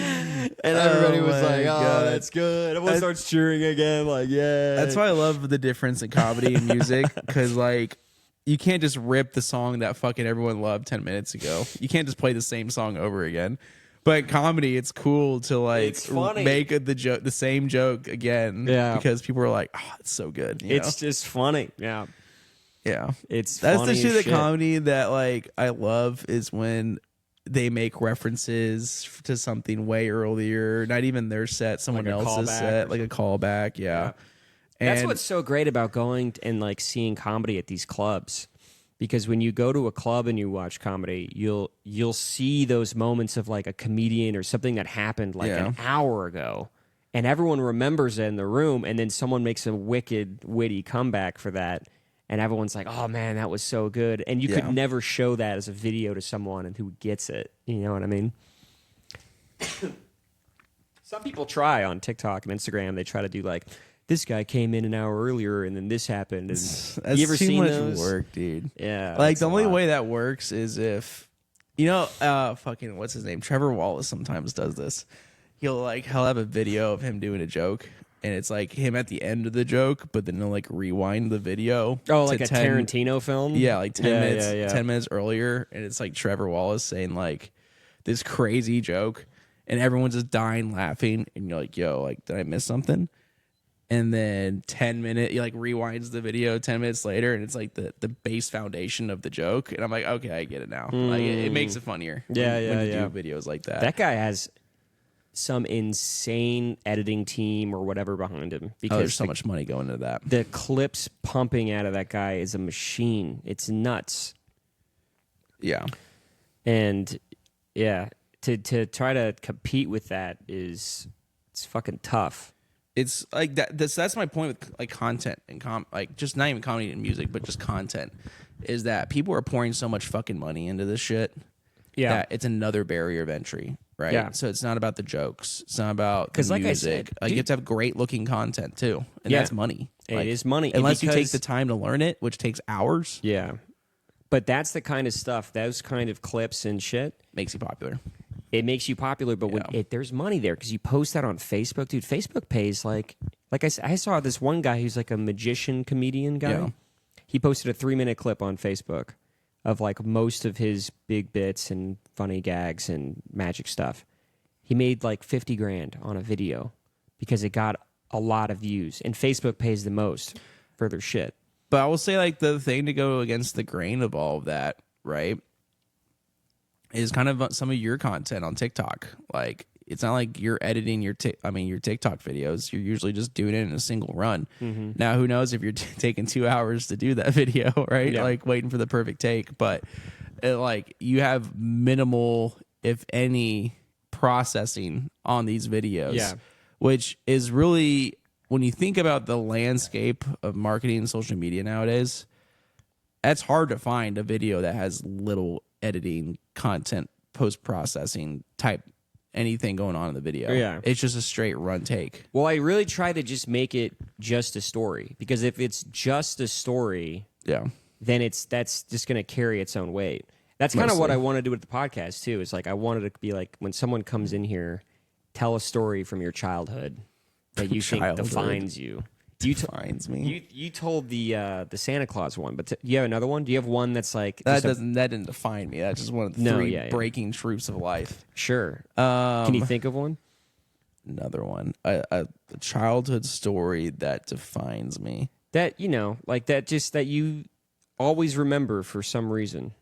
everybody Oh was my like, oh, God. that's good. Everyone starts cheering again, like, yeah. That's why I love the difference in comedy and music, because like you can't just rip the song that fucking everyone loved 10 minutes ago. You can't just play the same song over again. But comedy, it's cool to like It's funny. make the same joke again. Yeah. Because people are like, oh, it's so good. you It's just funny. Yeah. know? Yeah. It's That's funny the shit as of comedy that like I love is when they make references to something way earlier, not even their set, someone Like a else's callback set, or like a callback. Yeah. That's And what's so great about going and like seeing comedy at these clubs, because when you go to a club and you watch comedy, you'll see those moments of like a comedian or something that happened like an hour ago, and everyone remembers it in the room, and then someone makes a wicked, witty comeback for that, and everyone's like, "Oh man, that was so good!" And you Yeah. could never show that as a video to someone and who gets it. You know what I mean? Some people try on TikTok and Instagram. They try to do like, this guy came in an hour earlier and then this happened. And that's you ever too seen much those? work, dude. Yeah, Like that's the a only lot. way that works is if fucking what's his name? Trevor Wallace sometimes does this. He'll have a video of him doing a joke, and it's like him at the end of the joke, but then he'll like rewind the video. Oh, to like a 10 Tarantino film? Yeah, like 10 minutes Yeah. 10 minutes earlier, and it's like Trevor Wallace saying like this crazy joke, and everyone's just dying laughing, and you're like, yo, like did I miss something? And then 10 minutes, he like rewinds the video 10 minutes later, and it's like the base foundation of the joke. And I'm like, okay, I get it now. Like it makes it funnier. Yeah, when you yeah. do videos like that. That guy has some insane editing team or whatever behind him, Oh, because there's so much money going into that. the clips pumping out of that guy is a machine. It's nuts. Yeah. And yeah, to try to compete with that it's fucking tough. It's like that. That's my point with like content and like just not even comedy and music, but just content, is that people are pouring so much fucking money into this shit. Yeah. That it's another barrier of entry, right? Yeah. So it's not about the jokes. It's not about the 'Cause like I music. said, like you dude- have to have great looking content too, and Yeah. that's money. It is money. unless you take Because- the time to learn it, which takes hours. Yeah. But that's the kind of stuff, those kind of clips and shit, Makes you popular. it makes you popular. But when there's money there, because you post that on Facebook, dude. Facebook pays like I saw this one guy who's like a magician comedian guy. Yeah. He posted a 3-minute clip on Facebook of like most of his big bits and funny gags and magic stuff. He made like 50 grand on a video because it got a lot of views, and Facebook pays the most for their shit. But I will say, like, the thing to go against the grain of all of that right, is kind of some of your content on TikTok. Like, it's not like you're editing your TikTok videos. You're usually just doing it in a single run. Now, who knows if you're taking 2 hours to do that video, right? Yeah. Like waiting for the perfect take, but like you have minimal, if any, processing on these videos, Yeah. which is really, when you think about the landscape of marketing and social media nowadays, that's hard to find a video that has little editing, content, post-processing type anything going on in the video. Yeah. It's just a straight run take. Well, I really try to just make it just a story, because if it's just a story, Yeah. then that's just going to carry its own weight. That's kind of what Mostly. I want to do with the podcast too. Is like I wanted to be like, when someone comes in here, tell a story from your childhood that you think Childhood. defines you. You Defines me. You told the Santa Claus one, but do you have another one? Do you have one that's like That just that didn't define me. That's just one of the No, three yeah. breaking truths of life. Sure. Can you think of one? Another one, a childhood story that defines me. That, like that, just that you always remember for some reason.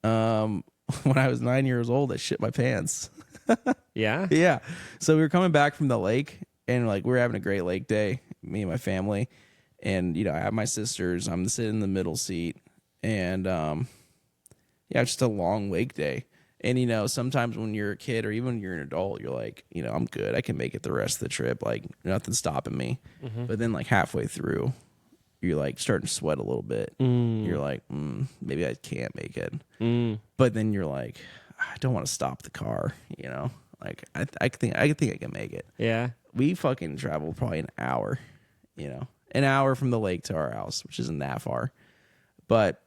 When I was 9 years old, I shit my pants. Yeah? Yeah. So we were coming back from the lake, and like we were having a great lake day, me and my family. And I have my sisters. I'm sitting in the middle seat, and yeah, it's just a long lake day. And sometimes when you're a kid or even when you're an adult, you're like, I'm good. I can make it the rest of the trip. Like nothing's stopping me. But then like halfway through, you're like starting to sweat a little bit. You're like, maybe I can't make it. But then you're like, I don't want to stop the car. Like I think I can make it. Yeah. We fucking traveled probably an hour. An hour from the lake to our house, which isn't that far, but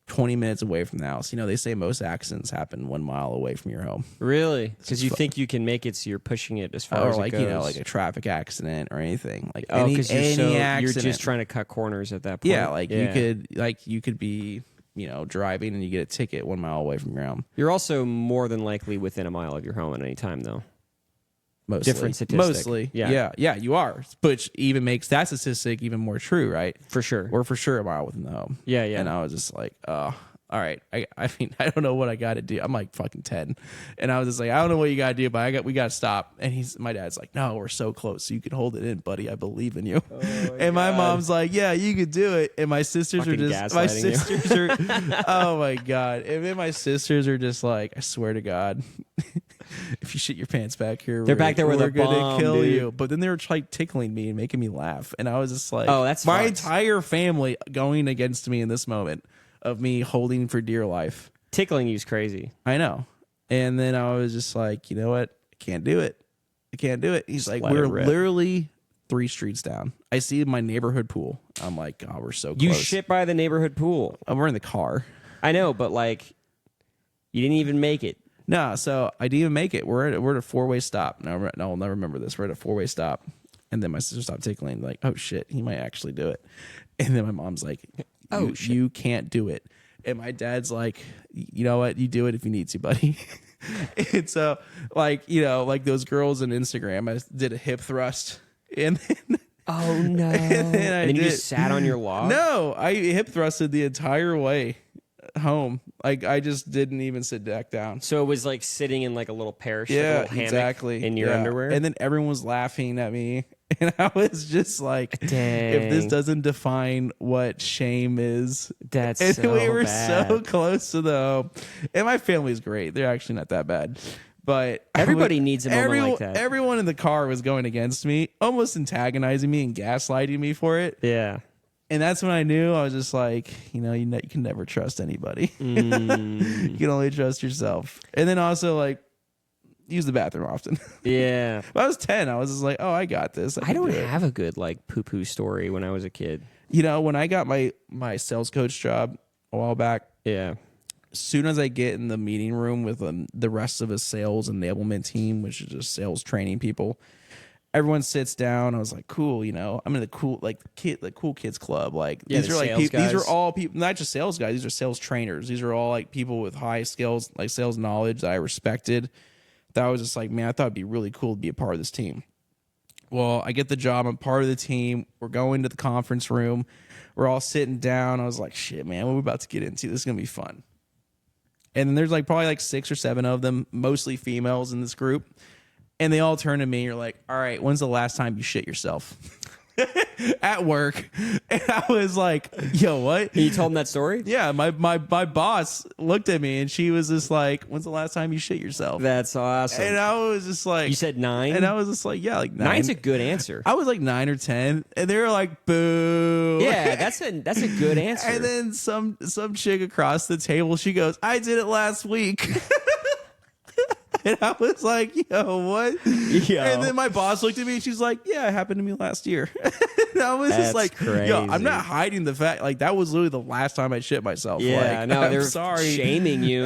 20 minutes away from the house. They say most accidents happen 1 mile away from your home. Really? Because you think you can make it, so you're pushing it as far Or as like, it goes. like a traffic accident or anything. Like Oh, because any you're accident. just trying to cut corners at that point. Yeah, you could be, driving and you get a ticket 1 mile away from your home. You're also more than likely within a mile of your home at any time, though. Mostly. Different statistic. Mostly. Yeah. Yeah, you are. Which even makes that statistic even more true, right? For sure. We're for sure a mile within the home. Yeah, yeah. And I was just like, all right. I mean, I don't know what I got to do. I'm like fucking 10. And I was just like, I don't know what you got to do, but we got to stop. And my dad's like, no, we're so close. You can hold it in, buddy. I believe in you. And my mom's like, yeah, you could do it. And my sisters Fucking are just, my gaslighting you. sisters are, oh my God. And then my sisters are just like, I swear to God, if you shit your pants back here, They're back there with we're a gonna bomb, kill dude. you. But then they were like tickling me and making me laugh. And I was just like, Oh, that's my fucked. entire family going against me in this moment of me holding for dear life. Tickling you's crazy. I know. And then I was just like, you know what? I can't do it. I can't do it. He's like, let we're it rip. literally 3 streets down. I see my neighborhood pool. I'm like, God, we're so close. You shit by the neighborhood pool. And we're in the car. I know, but like, you didn't even make it. No, so I didn't even make it. We're at a 4-way stop. No, I'll never remember this. We're at a 4-way stop. And then my sister stopped tickling, like, oh shit, he might actually do it. And then my mom's like, Oh, shit. You can't do it. And my dad's like, you know what? You do it if you need to, buddy. And so, like those girls on Instagram, I did a hip thrust. And then Oh, no. and then you just sat on your log? No, I hip thrusted the entire way home. Like I just didn't even sit back down. So it was like sitting in like a little parachute, Yeah, little hammock exactly. in your Yeah. underwear. And then everyone was laughing at me. And I was just like, Dang. if this doesn't define what shame is. That's And so we were bad. so close to the home. And my family's great. They're actually not that bad. But Everybody needs a moment like that. Everyone in the car was going against me, almost antagonizing me and gaslighting me for it. Yeah. And that's when I knew. I was just like, you can never trust anybody. Mm. You can only trust yourself. And then also like use the bathroom often. Yeah. When I was 10, I was just like, oh, I got this. I can don't do it. have a good like poo-poo story when I was a kid. When I got my sales coach job a while back, Yeah. as soon as I get in the meeting room with the rest of the sales enablement team, which is just sales training people, everyone sits down. I was like, cool, I'm in the cool cool kids club. Like Yeah, these the are like sales these are guys. all people, not just sales guys. These are sales trainers. These are all like people with high skills, like sales knowledge that I respected. That I was just like, man, I thought it'd be really cool to be a part of this team. Well, I get the job. I'm part of the team. We're going to the conference room. We're all sitting down. I was like, shit, man, what are we about to get into? This is going to be fun. And then there's like probably like 6 or 7 of them, mostly females in this group. And they all turn to me. You're like, all right, when's the last time you shit yourself? At work. And I was like, yo, what? You told him that story? Yeah, my boss looked at me and she was just like, when's the last time you shit yourself? That's awesome. And I was just like, You said 9? and I was just like, yeah, like 9. 9's a good answer. I was like 9 or 10, and they were like, boo. Yeah, that's a good answer. And then some chick across the table, she goes, I did it last week. And I was like, yo, what? Yo. And then my boss looked at me and she's like, yeah, it happened to me last year. And I was That's just like, crazy. yo, I'm not hiding the fact. Like, that was literally the last time I shit myself. Yeah, like, no, I'm they're sorry. shaming you.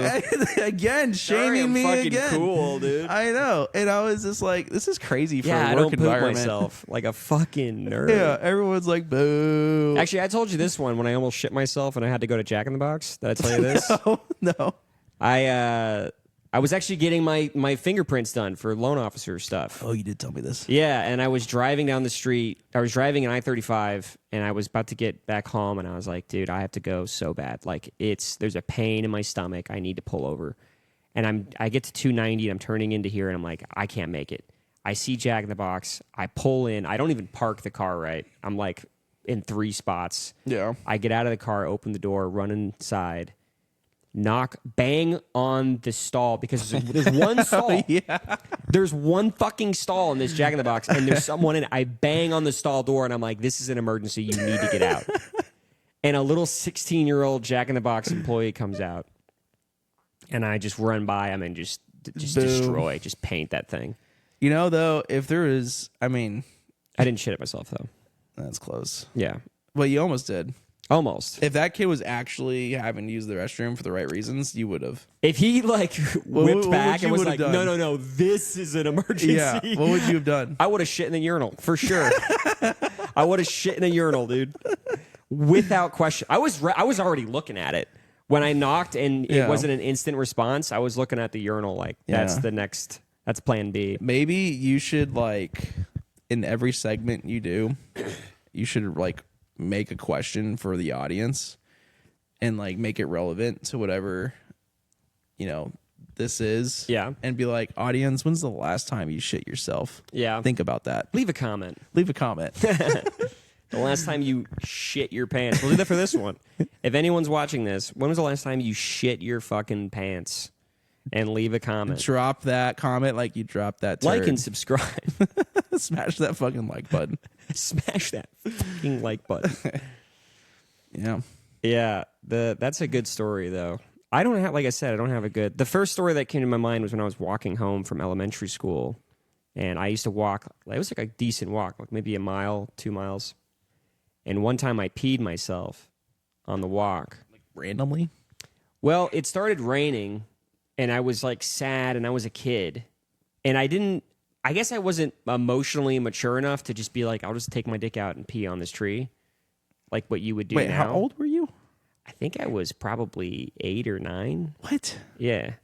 Again, Sorry, shaming I'm me fucking again. cool, dude. I know. And I was just like, this is crazy for Yeah, a I work don't poop environment. myself like a fucking nerd. Yeah, everyone's like, boo. Actually, I told you this one when I almost shit myself and I had to go to Jack in the Box. Did I tell you this? No. I was actually getting my fingerprints done for loan officer stuff. Oh, you did tell me this. Yeah, and I was driving down the street. I was driving an I-35, and I was about to get back home, and I was like, dude, I have to go so bad. Like, there's a pain in my stomach. I need to pull over. And I get to 290, and I'm turning into here, and I'm like, I can't make it. I see Jack in the Box. I pull in. I don't even park the car right. I'm like in 3 spots. Yeah. I get out of the car, open the door, run inside, bang on the stall because there's one stall. Yeah. There's one fucking stall in this Jack in the Box, and there's someone in it. I bang on the stall door, and I'm like, this is an emergency. You need to get out. And a little 16-year-old Jack in the Box employee comes out, and I just run by him and just destroy, just paint that thing. You know, though, if there is, I mean, I didn't shit it myself, though. that's close. Yeah. Well, you almost did. Almost. If that kid was actually having to use the restroom for the right reasons, you would have. If he like whipped what back you and was would've like, done? no, this is an emergency. Yeah. What would you have done? I would have shit in the urinal for sure. I would have shit in a urinal, dude, without question. I was already looking at it when I knocked, and it Yeah. wasn't an instant response. I was looking at the urinal like that's Yeah. the next. That's Plan B. Maybe you should, like, in every segment you do, you should, like, make a question for the audience and, like, make it relevant to whatever, you know, this is. Yeah. And be like, audience, when's the last time you shit yourself? Yeah. Think about that. Leave a comment. Leave a comment. The last time you shit your pants. We'll do that for this one. If anyone's watching this, when was the last time you shit your fucking pants? And leave a comment. Drop that comment like you dropped that turd. Like and subscribe. Smash that fucking like button. Smash that fucking like button. Yeah. Yeah, that's a good story though. I don't have, like I said, I don't have a good. The first story that came to my mind was when I was walking home from elementary school, and I used to walk. It was like a decent walk, like maybe a mile, 2 miles. And one time I peed myself on the walk. Like randomly? Well, it started raining, and I was like sad, and I was a kid, and I guess I wasn't emotionally mature enough to just be like, I'll just take my dick out and pee on this tree, like what you would do Wait, now. how old were you? I think I was probably 8 or 9. What? Yeah.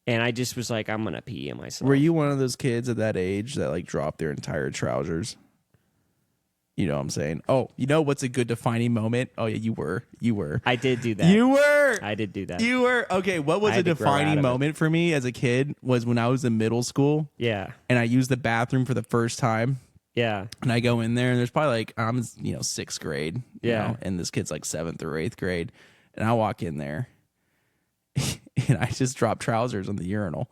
And I just was like, I'm going to pee in myself. Were you one of those kids at that age that like dropped their entire trousers? You know what I'm saying? Oh, you know what's a good defining moment? Oh, yeah, you were. I did do that. You were. I did do that. You were. Okay, what was I a had to grow out defining of it. moment for me as a kid was when I was in middle school Yeah. and I used the bathroom for the first time. Yeah. And I go in there and there's probably like, I'm, 6th grade. you Yeah. know, and this kid's like 7th or 8th grade. And I walk in there and I just drop trousers on the urinal.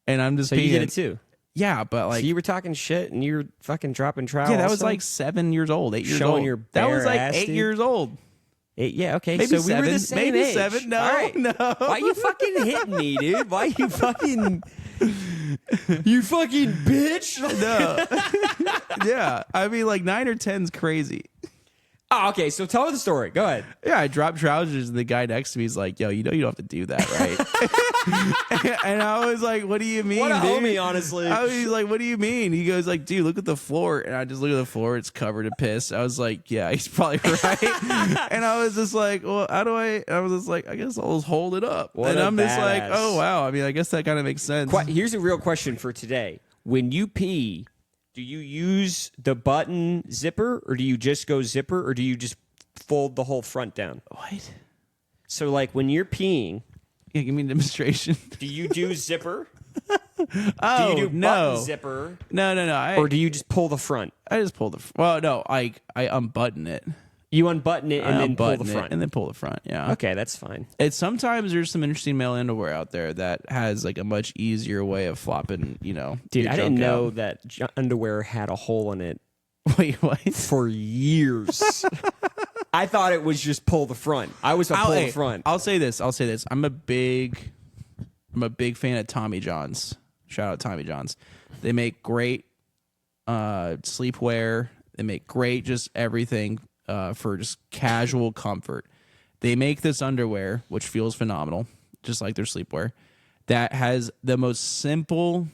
And I'm just So peeing. you did it too. Yeah, but like So you were talking shit and you were fucking dropping trousers. yeah, that was like 7 years old, 8 years Showing old. your that bare was like ass, 8 dude. years old. Yeah, okay. Maybe so we were the 7, same maybe age. 7. No, All right. no. Why you fucking hitting me, dude? Why you fucking... You fucking bitch? No. Yeah, I mean like 9 or 10's crazy. Oh, okay, so tell me the story. Go ahead. Yeah, I dropped trousers and the guy next to me is like, yo, you know you don't have to do that, right? And I was like, what do you mean, What a dude? homie, honestly. He's like, what do you mean? He goes like, dude, look at the floor. And I just look at the floor. It's covered in piss. I was like, yeah, he's probably right. And I was just like, well, how do I? I was just like, I guess I'll just hold it up. What and a I'm just like, badass. oh, wow. I mean, I guess that kind of makes sense. Here's a real question for today. When you pee, Do you use the button zipper, or do you just go zipper, or do you just fold the whole front down? What? So, like, when you're peeing, Yeah, give me a demonstration. do you do zipper? Oh, Do you do no. button zipper? No. Or do you just pull the front? I just pull the... Well, no, I unbutton it. You unbutton it and I then pull the unbutton it front. and then pull the front, yeah. Okay, that's fine. It's sometimes there's some interesting male underwear out there that has like a much easier way of flopping, Dude, your I didn't junk know out. that underwear had a hole in it Wait, what? for years. I thought it was just pull the front. I was a pull the front. I'll say this. I'm a big fan of Tommy John's. Shout out Tommy John's. They make great sleepwear. They make great just everything for just casual comfort. They make this underwear, which feels phenomenal, just like their sleepwear, that has the most simple,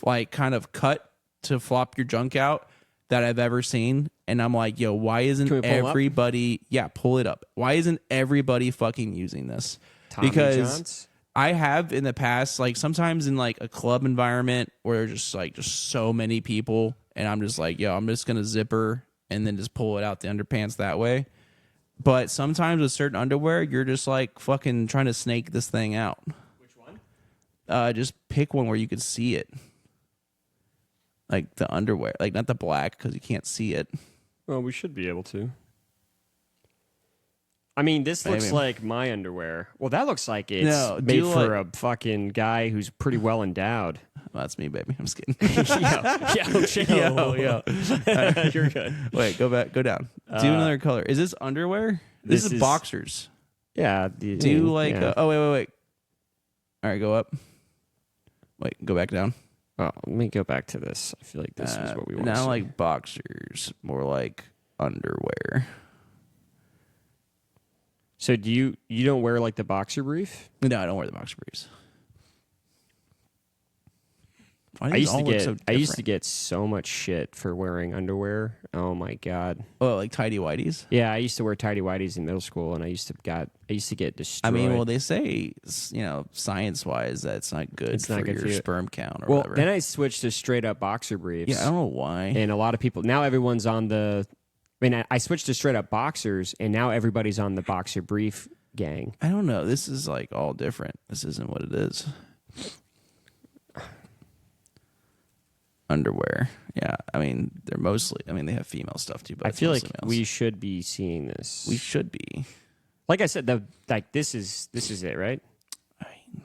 like kind of cut to flop your junk out that I've ever seen. And I'm like, yo, why isn't Can we pull 'em up? everybody? Yeah, pull it up. Why isn't everybody fucking using this? Tommy Because John's? I have in the past, like sometimes in like a club environment where there's just so many people, and I'm just like, yo, I'm just gonna zipper and then just pull it out the underpants that way. But sometimes with certain underwear, you're just like fucking trying to snake this thing out. Which one? Just pick one where you can see it, like the underwear, like not the black because you can't see it. Well, we should be able to. I mean, this looks Maybe. like my underwear. Well, that looks like it's No, do made you for a fucking guy who's pretty well endowed. Well, that's me, baby. I'm just kidding. Yo. You're good. Wait, go back, go down. Do another color. Is this underwear? This is boxers. Yeah. Do like yeah. wait. All right, go up. Wait, go back down. Oh, let me go back to this. I feel like this is what we want. Not to see. like boxers, more like underwear. So do you don't wear like the boxer brief? No, I don't wear the boxer briefs. Why do I these used to all look get so I used to different? get so much shit for wearing underwear. Oh my god. Oh, like tidy whities. Yeah, I used to wear tidy whities in middle school, and I used to get destroyed. I mean, well, they say science wise that's not good It's for not good your for you. sperm count or well, whatever. then I switched to straight up boxer briefs. Yeah, I don't know why. And a lot of people now everyone's on the. I mean, I switched to straight up boxers, and now everybody's on the boxer brief gang. I don't know. This is like all different. This isn't what it is. Underwear. Yeah, I mean, they're mostly. I mean, they have female stuff too, but I it's feel like mostly males. we should be seeing this. We should be. Like I said, this is it, right? I mean,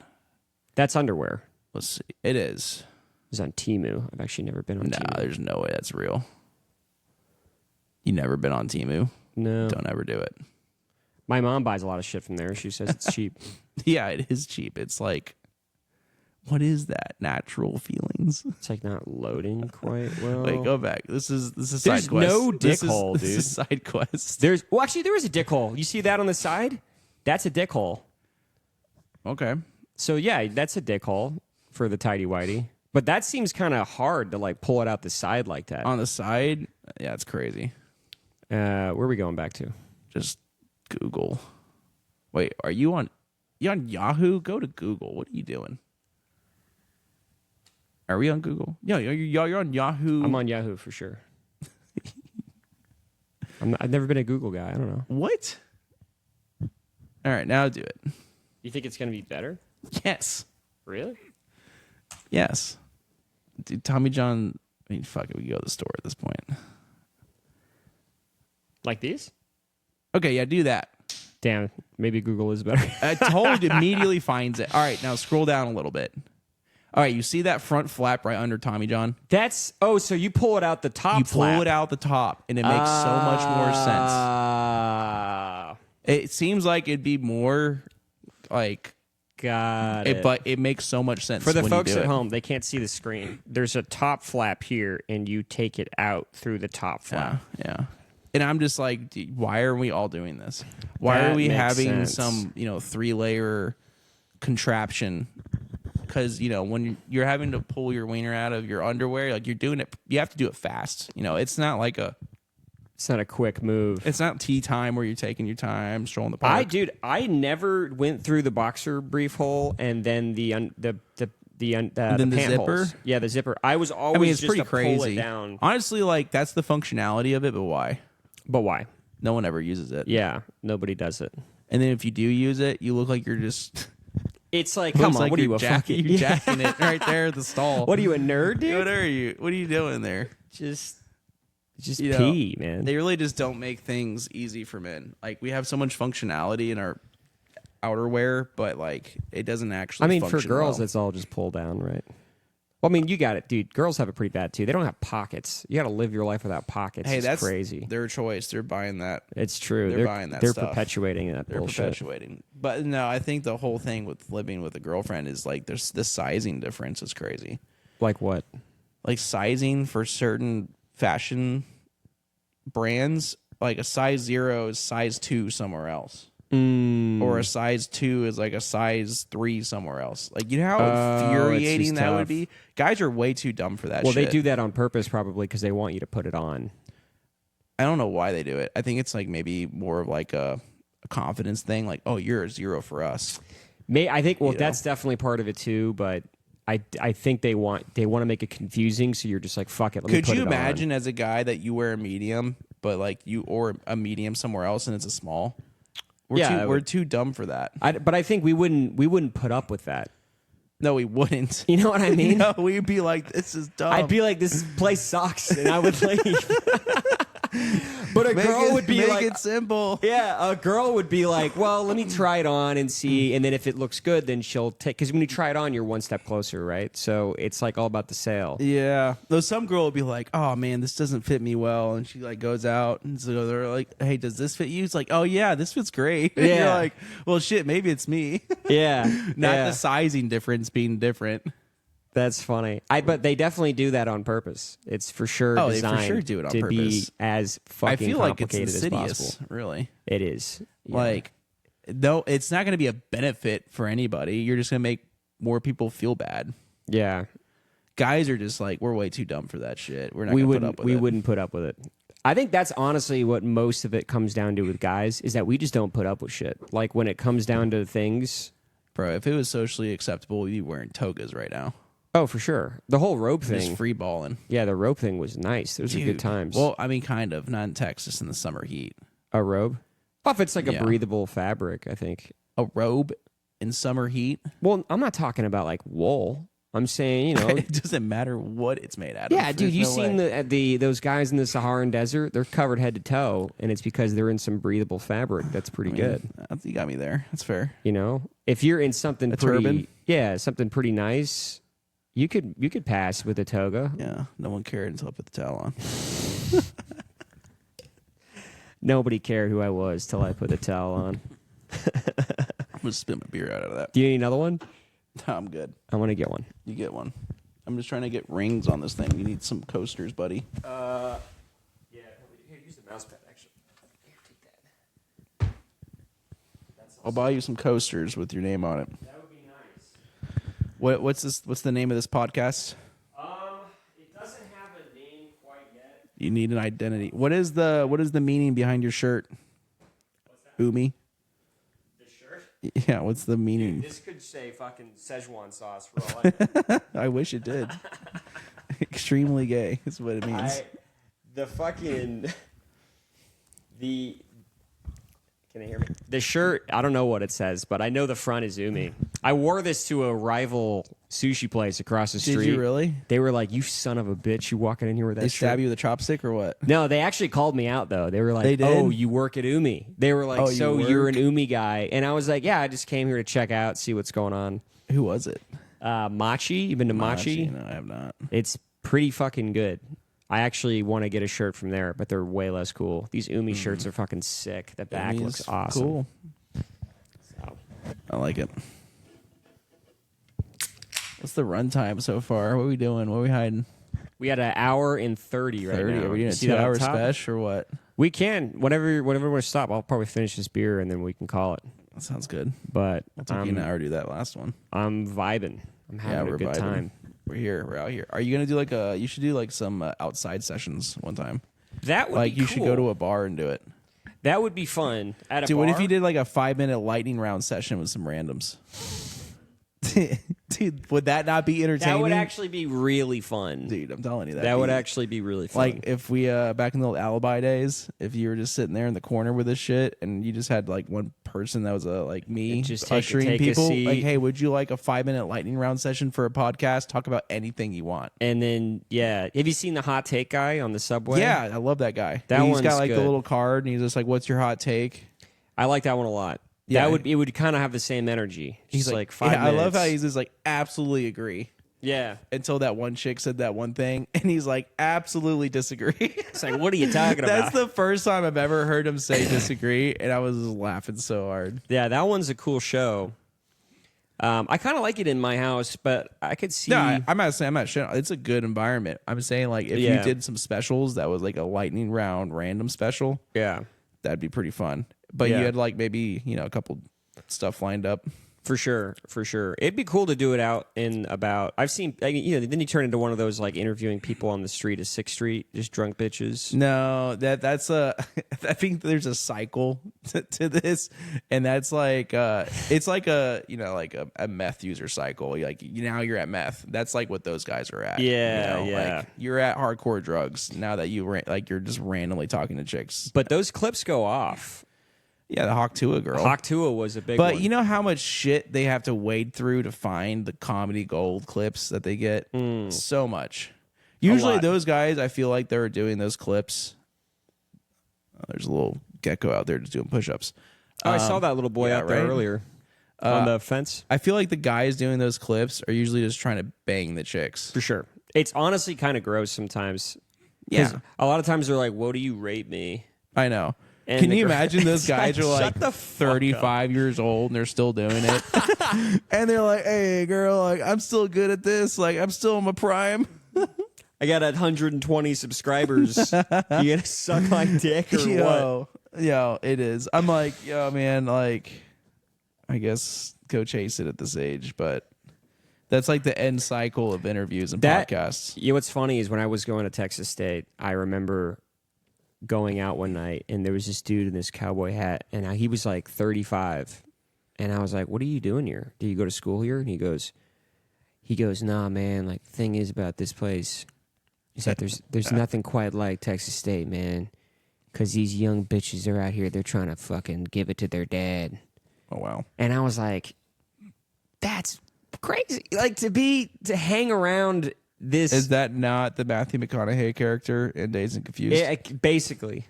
That's underwear. let's see. It is. It's on Temu. I've actually never been on Nah, Temu. there's no way that's real. You never been on Temu? No. Don't ever do it. My mom buys a lot of shit from there. She says it's cheap. Yeah, it is cheap. It's like, what is that? Natural feelings. It's like not loading quite well. Wait, go back. This is There's side quest. no This dick hole, This dude. is side quest. Actually, there is a dick hole. You see that on the side? That's a dick hole. Okay. So yeah, that's a dick hole for the tidy whitey. But that seems kind of hard to like pull it out the side like that. On the side, yeah, it's crazy. Where are we going back to? Just Google. Wait, are you on Yahoo? Go to Google. What are you doing? Are we on Google? Yeah, you're on Yahoo. I'm on Yahoo for sure. I've never been a Google guy. I don't know. What? All right, now do it. You think it's gonna be better? Yes. Really? Yes. Dude, Tommy John, I mean, fuck it, we can go to the store at this point. Like these? Okay, yeah, do that. Damn, maybe Google is better. I totally immediately finds it. All right, now scroll down a little bit. All right, you see that front flap right under Tommy John? So you pull it out the top You flap. pull it out the top, and it makes so much more sense. It seems like it'd be more like, Got it. but it makes so much sense For the when you folks do at it. home, they can't see the screen. There's a top flap here, and you take it out through the top flap. Yeah. And I'm just like, dude, why are we all doing this? Why That are we makes having sense. some, 3-layer contraption? Because, when you're having to pull your wiener out of your underwear, like you're doing it, you have to do it fast. It's not like It's not a quick move. it's not tea time where you're taking your time, strolling the park. I never went through the boxer brief hole and then the then the zipper? holes. Yeah, the zipper. I was always I mean, it's just pretty to pull it crazy. down. Honestly, like that's the functionality of it, but why? But why? No one ever uses it. Yeah, nobody does it. And then if you do use it, you look like you're just. It's like, come on, like what are you, you're a fucking... you're jacking it right there at the stall. What are you, a nerd, dude? What are you? What are you doing there? Just You know, pee, man. They really just don't make things easy for men. Like we have so much functionality in our outerwear, but like it doesn't actually. I mean, for function girls, well. it's all just pull down, right? Well, I mean, you got it, dude. Girls have it pretty bad too. They don't have pockets. You got to live your life without pockets. Hey, it's that's crazy. their choice. They're buying that. It's true. They're buying that They're stuff. perpetuating that They're bullshit. perpetuating. But no, I think the whole thing with living with a girlfriend is like there's the sizing difference is crazy. Like what? Like sizing for certain fashion brands, like a size 0 is size 2 somewhere else. Or a size 2 is like a size 3 somewhere else. Like, you know how infuriating that would be? Guys are way too dumb for that shit. Well, they do that on purpose probably because they want you to put it on. I don't know why they do it. I think it's like maybe more of like a confidence thing. Like, oh, you're a 0 for us. I think, well, You that's definitely part of it too, but I think they want to make it confusing, so you're just like, fuck it, let me Could put you it on. imagine as a guy that you wear a medium, but like you or a medium somewhere else and it's a small? We're too dumb for that. But I think we wouldn't put up with that. No, we wouldn't. You know what I mean? No, we'd be like, this is dumb. I'd be like, this place sucks, and I would leave. But a girl would be like, make it simple. yeah, a girl would be like, well, let me try it on and see, and then if it looks good, then she'll take. Because when you try it on, you're one step closer, right? So it's like all about the sale. Yeah. Though some girl will be like, oh man, this doesn't fit me well, and she like goes out, and so they're like, hey, does this fit you? It's like, oh yeah, this fits great. And you're Yeah. like, well, shit, maybe it's me. Yeah, Not yeah. the sizing difference being different. That's funny. But they definitely do that on purpose. It's for sure Oh, they for designed sure do it on to be purpose. as I fucking feel like it's complicated as insidious, possible. really. It is. Yeah. Like, though it's not going to be a benefit for anybody. You're just going to make more people feel bad. yeah, Guys are just like, we're way too dumb for that shit. We're not we going to wouldn't. put up with We it. wouldn't put up with it. I think that's honestly what most of it comes down to with guys is that we just don't put up with shit. Like when it comes down to things. Bro, if it was socially acceptable, we'd be wearing togas right now. Oh, for sure. The whole rope Just thing. free balling. Yeah, the rope thing was nice. Those were good times. Well, I mean, kind of. Not in Texas in the summer heat. a robe. Well, if it's like a Yeah. breathable fabric, I think. A robe in summer heat? Well, I'm not talking about like wool. I'm saying, you know. It doesn't matter what it's made out of. Yeah, dude, There's you no seen way. those guys in the Saharan desert? They're covered head to toe, and it's because they're in some breathable fabric. That's pretty good. You got me there. That's fair. You know, if you're in something A pretty, turban? yeah, something pretty nice, you could pass with a toga. Yeah, no one cared until I put the towel on. Nobody cared who I was till I put the towel on. I'm going to spit my beer out of that. Do you need another one? No, I'm good. I want to get one. You get one. I'm just trying to get rings on this thing. You need some coasters, buddy. Yeah, here, use the mouse pad actually. Here, take that. I'll buy you some coasters with your name on it. That would be nice. What's this? What's the name of this podcast? It doesn't have a name quite yet. You need an identity. What is the meaning behind your shirt? What's that? Umi? The shirt? Yeah, what's the meaning? This could say fucking Szechuan sauce for all I know. I wish it did. Extremely gay is what it means. Can you hear me? The shirt, I don't know what it says, but I know the front is Umi. I wore this to a rival sushi place across the street. Did you really? They were like, "You son of a bitch, you walking in here with that They shirt?" stab you with a chopstick or what? No, they actually called me out though. They were like, They did? "Oh, you work at Umi." They were like, Oh, you "So you're work? an Umi guy?" And I was like, "Yeah, I just came here to check out, see what's going on." Who was it? Machi, you been to Machi? No, I have not. It's pretty fucking good. I actually want to get a shirt from there, but they're way less cool. These Umi shirts are fucking sick. The back Umi's looks awesome. Cool. So, I like it. What's the runtime so far? What are we doing? What are we hiding? we had an hour and 30 right 30? now. Are we doing You a see that up 2-hour top? special or what? We can. Whenever we stop, I'll probably finish this beer and then we can call it. That sounds good. But It took you an hour to do that last one. I'm vibing. I'm having we're a good vibing. time. We're here. We're out here. Are you gonna do like you should do like some outside sessions one time. That would Like be you cool. should go to a bar and do it. That would be fun. At a Dude, bar? what if you did like a 5-minute lightning round session with some randoms? Dude, would that not be entertaining? That would actually be really fun. Dude, I'm telling you That would actually be really fun. like if we back in the old alibi days, if you were just sitting there in the corner with this shit and you just had like one person that was like me just ushering take a people seat. like, hey, would you like a 5-minute lightning round session for a podcast? Talk about anything you want. And then, have you seen the hot take guy on the subway? Yeah, I love that guy. That He's one's got like good. the little card and he's just like, what's your hot take? I like that one a lot. Yeah. It would kind of have the same energy. He's Just like 5 yeah, minutes. I love how he's just like, absolutely agree. Yeah. Until that one chick said that one thing, and he's like, absolutely disagree. It's like, what are you talking That's about? the first time I've ever heard him say disagree, and I was just laughing so hard. Yeah, that one's a cool show. I kind of like it in my house, but I could see. No, I'm not saying I'm not shitting. It's a good environment. I'm saying like if you Yeah. did some specials that was like a lightning round random special, Yeah, that'd be pretty fun. But Yeah. you had like maybe a couple stuff lined up. for sure. It'd be cool to do it out in about. I've seen. Then you turn into one of those like interviewing people on the street of 6th Street, just drunk bitches. No, that's a. I think there's a cycle to this, and that's like it's like a like a meth user cycle. Like now you're at meth. That's like what those guys are at. Yeah, yeah. Like you're at hardcore drugs now that you're just randomly talking to chicks. But those clips go off. Yeah, the Hawk Tua girl. Hawk Tua was a big But one. you know how much shit they have to wade through to find the comedy gold clips that they get? So much. Usually lot. those guys, I feel like they're doing those clips. Oh, there's a little gecko out there just doing push-ups. I saw that little boy yeah, out there right? earlier on the fence. I feel like the guys doing those clips are usually just trying to bang the chicks. For sure. It's honestly kind of gross sometimes. 'Cause Yeah. a lot of times they're like, "What do you rate me?" I know. And Can the you gr- imagine those It's guys like, are like shut the fuck up. 35 years old and they're still doing it? And they're like, hey, girl, like I'm still good at this. Like I'm still in my prime. I got 120 subscribers. You gonna suck my dick or what? Yo, it is. I'm like, yo, man, like, I guess go chase it at this age, but that's like the end cycle of interviews and podcasts. You know what's funny is when I was going to Texas State, I remember going out one night and there was this dude in this cowboy hat and he was like 35. And I was like, "What are you doing here? Do you go to school here?" And he goes, "Nah, man, like the thing is about this place is that there's nothing quite like Texas State, man. Because these young bitches are out here, they're trying to fucking give it to their dad." Oh, wow. And I was like, that's crazy. Like to hang around this. Is that not the Matthew McConaughey character in Dazed and Confused? Basically.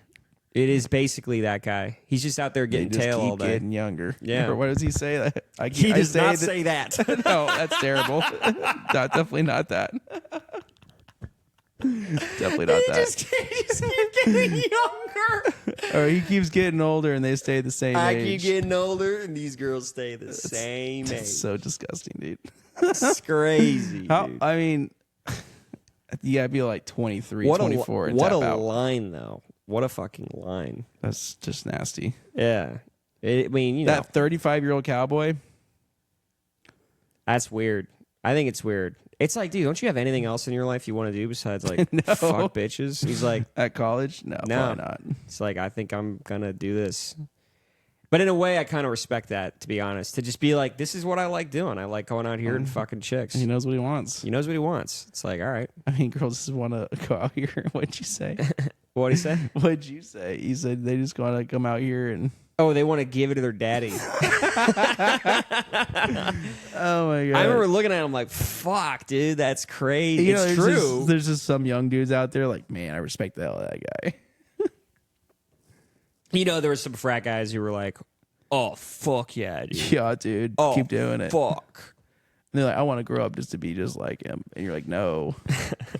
It is basically that guy. He's just out there They getting just tail keep all day. getting younger. Yeah. Or what does he say? He does not that- say that. No, that's terrible. Definitely not that. Definitely not that. Just keep getting younger. Or he keeps getting older and they stay the same I age. keep getting older, and these girls stay the same age. It's so disgusting, dude. It's crazy, How? dude. I mean, you gotta be like 23, What 24 and what tap a out. line, though. What a fucking line. That's just nasty. Yeah. I mean, you know, That 35-year-old cowboy. that's weird. I think it's weird. It's like, dude, don't you have anything else in your life you want to do besides like No. fuck bitches? He's like, At college? No, No. probably not. it's like, I think I'm gonna do this. But in a way, I kind of respect that, to be honest. To just be like, this is what I like doing. I like going out here and fucking chicks. He knows what he wants. He knows what he wants. It's like, all right. I mean, girls just want to go out here. What'd you say? What'd he say? What'd you say? You said they just want to come out here and. Oh, they want to give it to their daddy. Oh my god! I remember looking at him like, fuck, dude, that's crazy. You know, It's there's true. there's just some young dudes out there like, man, I respect the hell out of that guy. You know, there were some frat guys who were like, oh, fuck yeah, dude. Yeah, dude, Oh, keep doing it. Fuck. And they're like, I want to grow up just to be just like him. And you're like, no,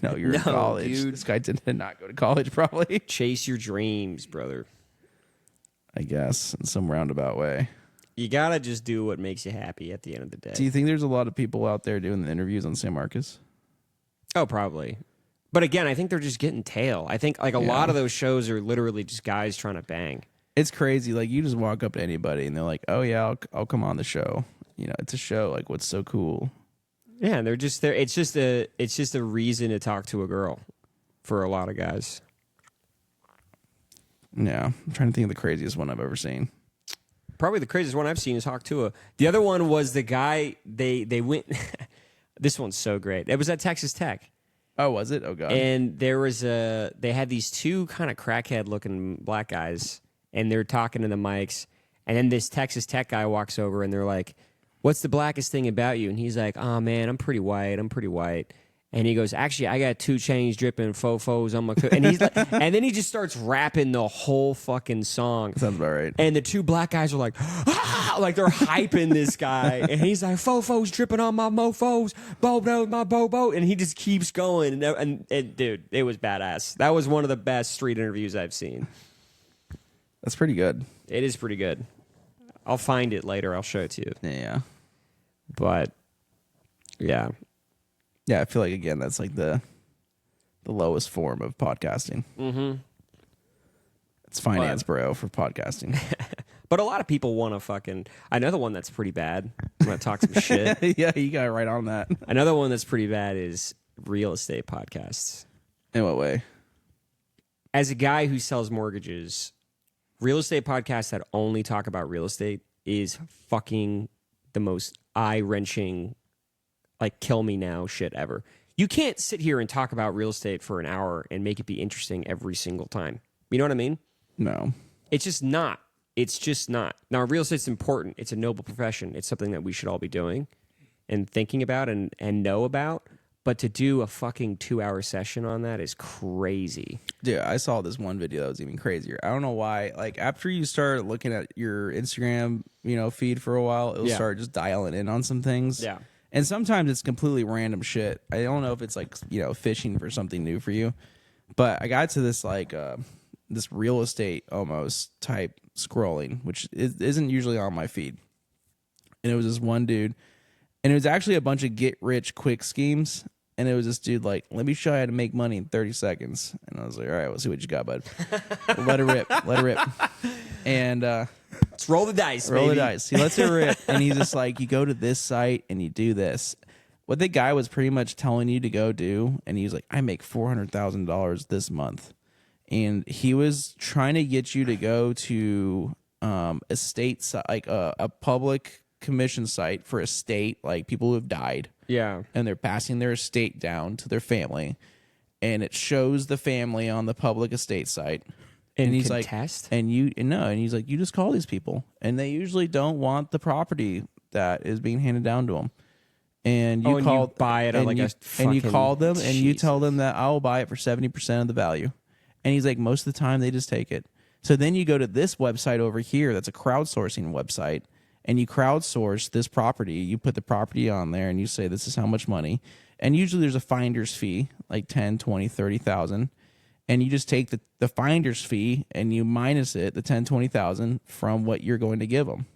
no, you're in No, college. dude. This guy did not go to college, probably. Chase your dreams, brother. I guess in some roundabout way. You gotta just do what makes you happy at the end of the day. Do you think there's a lot of people out there doing the interviews on San Marcos? Oh, probably. But again, I think they're just getting tail. I think like a lot of those shows are literally just guys trying to bang. It's crazy. Like you just walk up to anybody and they're like, "Oh yeah, I'll come on the show." You know, it's a show. Like, what's so cool? Yeah, and they're just there. It's just a reason to talk to a girl for a lot of guys. Yeah, I'm trying to think of the craziest one I've ever seen. Probably the craziest one I've seen is Hawk Tua. The other one was the guy they went This one's so great. It was at Texas Tech. Oh, was it? Oh god. And they had these two kind of crackhead looking black guys, and they're talking to the mics. And then this Texas Tech guy walks over, and they're like, "What's the blackest thing about you?" And he's like, "Oh man, I'm pretty white. And he goes, "Actually, I got 2 chains dripping fofos on my coat." And he's like, and then he just starts rapping the whole fucking song. Sounds about right. And the two black guys are like, ah! Like they're hyping this guy. And he's like, "Fofos dripping on my mofos, bobo my bobo." And he just keeps going. And dude, it was badass. That was one of the best street interviews I've seen. That's pretty good. It is pretty good. I'll find it later. I'll show it to you. Yeah. But yeah. Yeah, I feel like again that's like the lowest form of podcasting. Mm-hmm. It's finance, bro, for podcasting. But a lot of people want to fucking. Another one that's pretty bad. I'm gonna talk some shit. Yeah, you got it right on that. Another one that's pretty bad is real estate podcasts. In what way? As a guy who sells mortgages, real estate podcasts that only talk about real estate is fucking the most eye-wrenching, like, kill me now shit ever. You can't sit here and talk about real estate for an hour and make it be interesting every single time. You know what I mean? No. It's just not. It's just not. Now, real estate's important. It's a noble profession. It's something that we should all be doing and thinking about and know about. But to do a fucking 2-hour session on that is crazy. Dude, I saw this one video that was even crazier. I don't know why. Like, after you start looking at your Instagram, feed for a while, it'll start just dialing in on some things. Yeah. And sometimes it's completely random shit. I don't know if it's like, fishing for something new for you. But I got to this like this real estate almost type scrolling, which isn't usually on my feed. And it was this one dude, and it was actually a bunch of get rich quick schemes. And it was this dude like, "Let me show you how to make money in 30 seconds." And I was like, "All right, we'll see what you got, bud." Let it rip. And Let's roll the dice, roll baby. the dice. He lets it rip, and he's just like, "You go to this site and you do this." What the guy was pretty much telling you to go do, and he's like, "I make $400,000 this month," and he was trying to get you to go to a state like a public commission site for a state, like people who have died. Yeah. And they're passing their estate down to their family, and it shows the family on the public estate site. And he's contest? like, and he's like, you just call these people, and they usually don't want the property that is being handed down to them. And you you buy it at like a and you fucking- call them and you Jesus. tell them that I'll buy it for 70% of the value. And he's like, most of the time they just take it. So then you go to this website over here that's a crowdsourcing website, and you crowdsource this property. You put the property on there and you say this is how much money. And usually there's a finder's fee, like 10, 20, 30,000. And you just take the finder's fee and you minus it, the 10, 20,000 from what you're going to give them.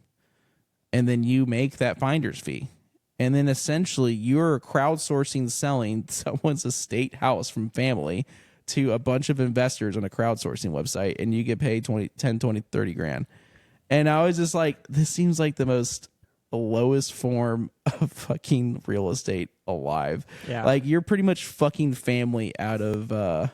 And then you make that finder's fee. And then essentially you're crowdsourcing selling someone's estate house from family to a bunch of investors on a crowdsourcing website, and you get paid 10, 20, 30 grand. And I was just like, this seems like the lowest form of fucking real estate alive. Yeah. Like, you're pretty much fucking family out of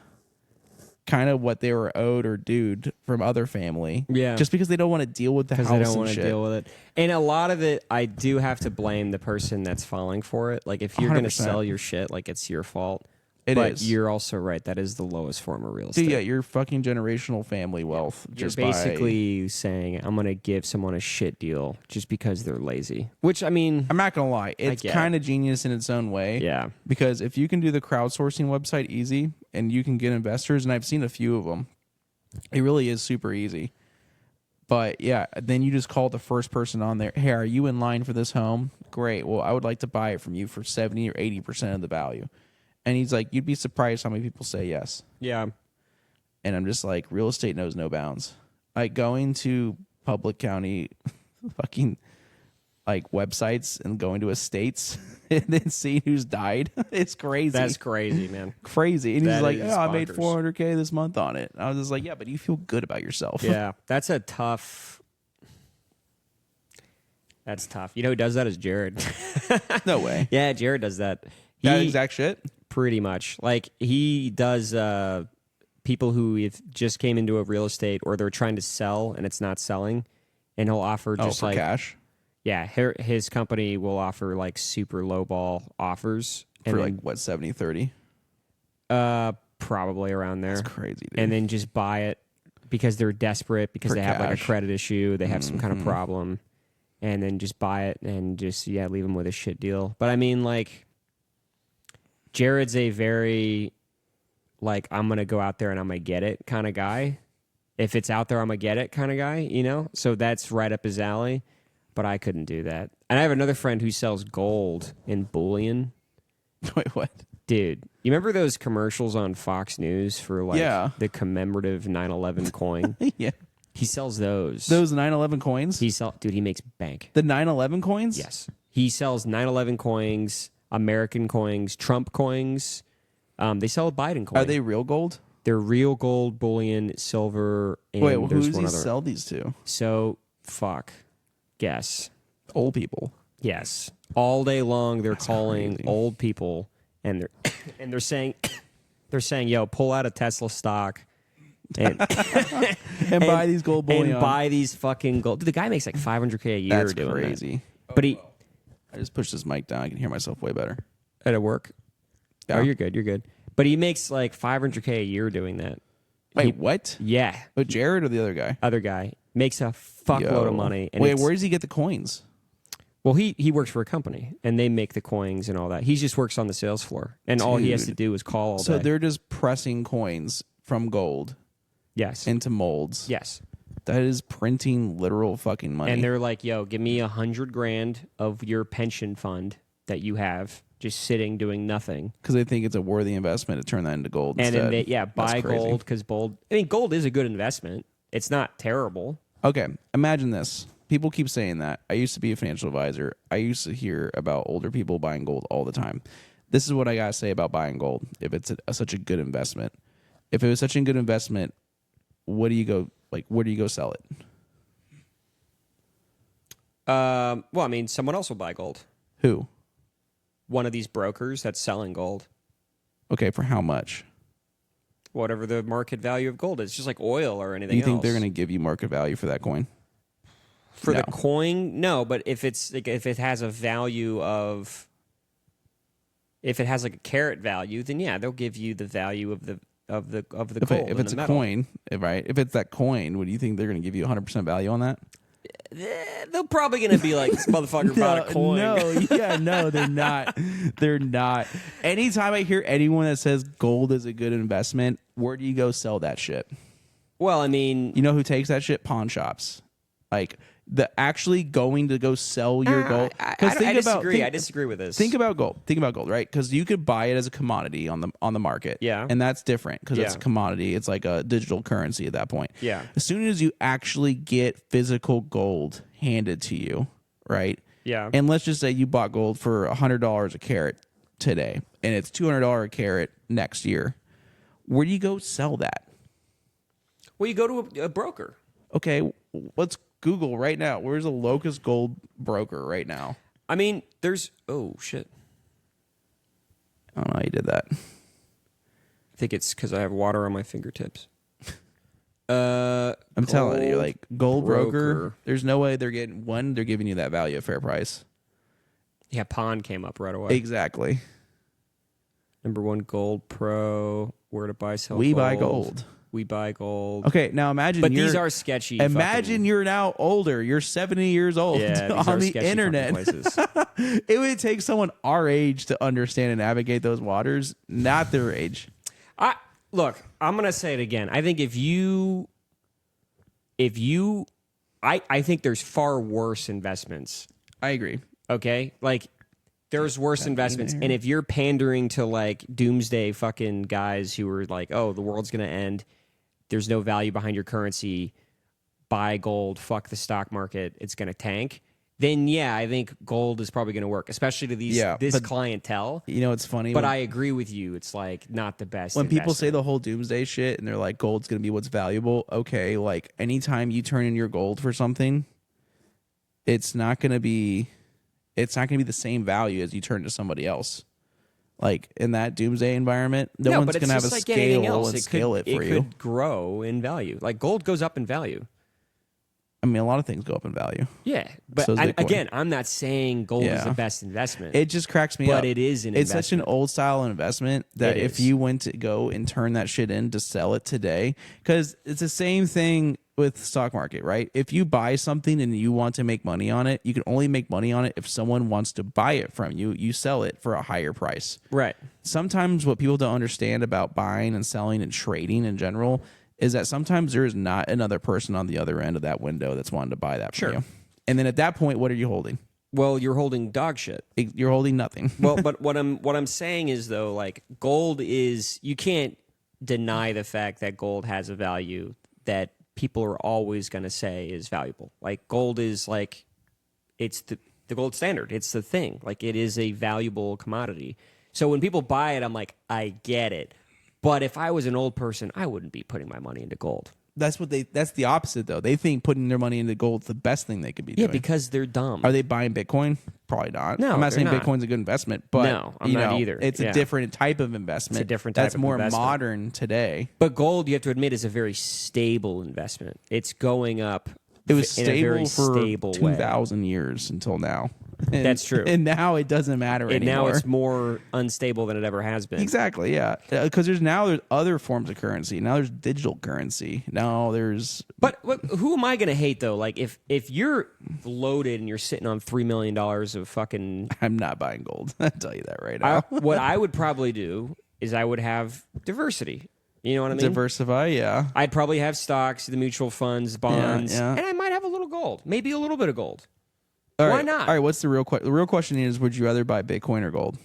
kind of what they were owed or due from other family. Yeah. Just because they don't want to deal with the house Because they don't and want to shit. deal with it. And a lot of it, I do have to blame the person that's falling for it. Like, if you're going to 100%. sell your shit, like, it's your fault. It but is. you're also right. That is the lowest form of real So estate. yeah, you're fucking generational family wealth. You're Just basically saying, I'm going to give someone a shit deal just because they're lazy. Which, I mean, I'm not gonna lie, it's get kind of genius in its own way. yeah. Because if you can do the crowdsourcing website easy and you can get investors, and I've seen a few of them, it really is super easy. But yeah, then you just call the first person on there. Hey, are you in line for this home? Great. Well, I would like to buy it from you for 70 or 80% of the value. And he's like, you'd be surprised how many people say yes. Yeah. And I'm just like, real estate knows no bounds. Like, going to public county fucking like websites and going to estates and then seeing who's died. It's crazy. That's crazy, man. crazy. And he's That like, is oh, I made bonkers. $400K this month on it. I was just like, yeah, but you feel good about yourself. Yeah. That's tough. You know who does that is Jared. No way. Yeah, Jared does that. That exact shit? Pretty much. Like, he does people who just came into a real estate or they're trying to sell and it's not selling, and he'll offer just for like cash? Yeah, his company will offer like super low ball offers. For And like, what, 70-30? probably around there. That's crazy, dude. And then just buy it because they're desperate, because For they have like a cash. credit issue, they have some kind of problem, and then just buy it and just leave them with a shit deal. But I mean, like, Jared's a very like, I'm gonna go out there and I'm gonna get it kind of guy. If it's out there, I'm gonna get it kind of guy, you know. So that's right up his alley. But I couldn't do that. And I have another friend who sells gold in bullion. Wait, what? Dude, you remember those commercials on Fox News for like the commemorative 9/11 coin? Yeah. He sells those. Those 9/11 coins? Dude, he makes bank. The 9/11 coins? Yes. He sells 9/11 coins, American coins, Trump coins. They sell a Biden coin. Are they real gold? They're real gold, bullion, silver, and Wait, well, who there's does one he other. sell these to? So, fuck. Guess. Old people. Yes. All day long they're calling crazy. old people and they're saying, yo, pull out a Tesla stock and Buy these gold bullion. and buy these fucking gold. Dude, the guy makes like $500K a year That's doing crazy. that. But he I just pushed this mic down. I can hear myself way better. at work. Yeah. Oh, you're good. You're good. But he makes like $500K a year doing that. Wait, what? Yeah. Oh, Jared or the other guy? Other guy makes a fuckload Yo. of money. And Wait, it's- where does he get the coins? Well, he works for a company and they make the coins and all that. He just works on the sales floor, and all he has to Dude. do is call all So day. they're just pressing coins from gold Yes. into molds. Yes. That is printing literal fucking money. And they're like, yo, give me $100,000 of your pension fund that you have just sitting doing nothing. because they think it's a worthy investment to turn that into gold And instead. then they, That's buy crazy. gold because gold is a good investment. It's not terrible. Okay, imagine this. People keep saying that. I used to be a financial advisor. I used to hear about older people buying gold all the time. This is what I gotta say about buying gold. If it's such a good investment, if it was such a good investment, where do you go sell it? Well, I mean, someone else will buy gold. Who? One of these brokers that's selling gold. Okay, for how much? Whatever the market value of gold is. Just like oil or anything You think else. they're gonna give you market value for that coin? For the No. coin, no, but if it's like, if it has a value of, if it has like a carat value, then yeah, they'll give you the value of the gold. If and it's the a metal. coin, right? If it's that coin, what do you think they're gonna give you 100% value on that? They're probably gonna be like, this motherfucker bought a coin. No, they're not. They're not. Anytime I hear anyone that says gold is a good investment, where do you go sell that shit? Well, I mean, You know who takes that shit? Pawn shops. Like the actually going to go sell your gold. I disagree. I disagree with this. Think about gold. Think about gold, right? Because you could buy it as a commodity on the market. Yeah. And that's different because it's Yeah. a commodity. It's like a digital currency at that point. Yeah. As soon as you actually get physical gold handed to you, right? Yeah. And let's just say you bought gold for $100 a carat today, and it's $200 a carat next year. Where do you go sell that? Well, you go to a broker. Okay, let's Google right now. Where's a Locust Gold broker right now? I mean, there's, oh shit. I don't know how you did that. I think it's because I have water on my fingertips. I'm telling you, like gold broker, broker. there's no way they're giving you that value at fair price. Yeah, Pond came up right away. Exactly. Number one gold pro. Where to buy, sell We gold. buy gold. We buy gold. Okay, now imagine But these are sketchy. Imagine you're now older. You're 70 years old yeah, these on are the sketchy internet. fucking places. It would take someone our age to understand and navigate those waters, not their age. Look, I'm gonna say it again. I think I think there's far worse investments. I agree. Okay, like there's worse investments, and if you're pandering to like doomsday fucking guys who are like, oh, the world's gonna end, there's no value behind your currency, buy gold, fuck the stock market, it's gonna tank. Then yeah, I think gold is probably going to work, especially to this clientele. You know, it's funny. But I agree with you. It's like not the best. When people say investment. the whole doomsday shit and they're like, gold's going to be what's valuable. Okay, like anytime you turn in your gold for something, it's not going to be the same value as you turn to somebody else. Like in that doomsday environment, no one's going to have a like anything scale else. and scale it for you. It could grow in value. Like gold goes up in value. I mean, a lot of things go up in value. Yeah, but So is Bitcoin. again, I'm not saying gold is Yeah. the best investment. It just cracks me up. But it is an It's such an investment. old style investment that It if is. you went to go and turn that shit in to sell it today, because it's the same thing with the stock market, right? If you buy something and you want to make money on it, you can only make money on it if someone wants to buy it from you. You sell it for a higher price. Right. Sometimes what people don't understand about buying and selling and trading in general is that sometimes there is not another person on the other end of that window that's wanting to buy that from Sure. you. And then at that point, what are you holding? Well, you're holding dog shit. You're holding nothing. Well, but what I'm saying is though, like gold is you can't deny the fact that gold has a value that people are always going to say is valuable. Like gold is like it's the gold standard. It's the thing. Like it is a valuable commodity. So when people buy it, I'm like, I get it. But if I was an old person, I wouldn't be putting my money into gold. That's the opposite though. They think putting their money into gold is the best thing they could be Yeah, doing. because they're dumb. Are they buying Bitcoin? Probably not. No, I'm not they're saying not. Bitcoin's a good investment, but No, I'm not either. It's Yeah. a different type of investment. It's a different type that's of more investment. modern today. But gold, you have to admit, is a very stable investment. It's going up. It was in a very stable for stable way. 2,000 years until now. And, That's true. And now it doesn't matter And anymore. now it's more unstable than it ever has been. Exactly, yeah. Because there's other forms of currency. Now there's digital currency. Now there's But who am I going to hate though? Like if you're loaded and you're sitting on $3 million of fucking, I'm not buying gold. I'll tell you that right now. what I would probably do is I would have diversity. You know what I mean? Diversify, yeah. I'd probably have stocks, the mutual funds, bonds, yeah. and I might have a little gold, maybe a little bit of gold. All Why right, not? All right, what's the real question? The real question is, would you rather buy Bitcoin or gold?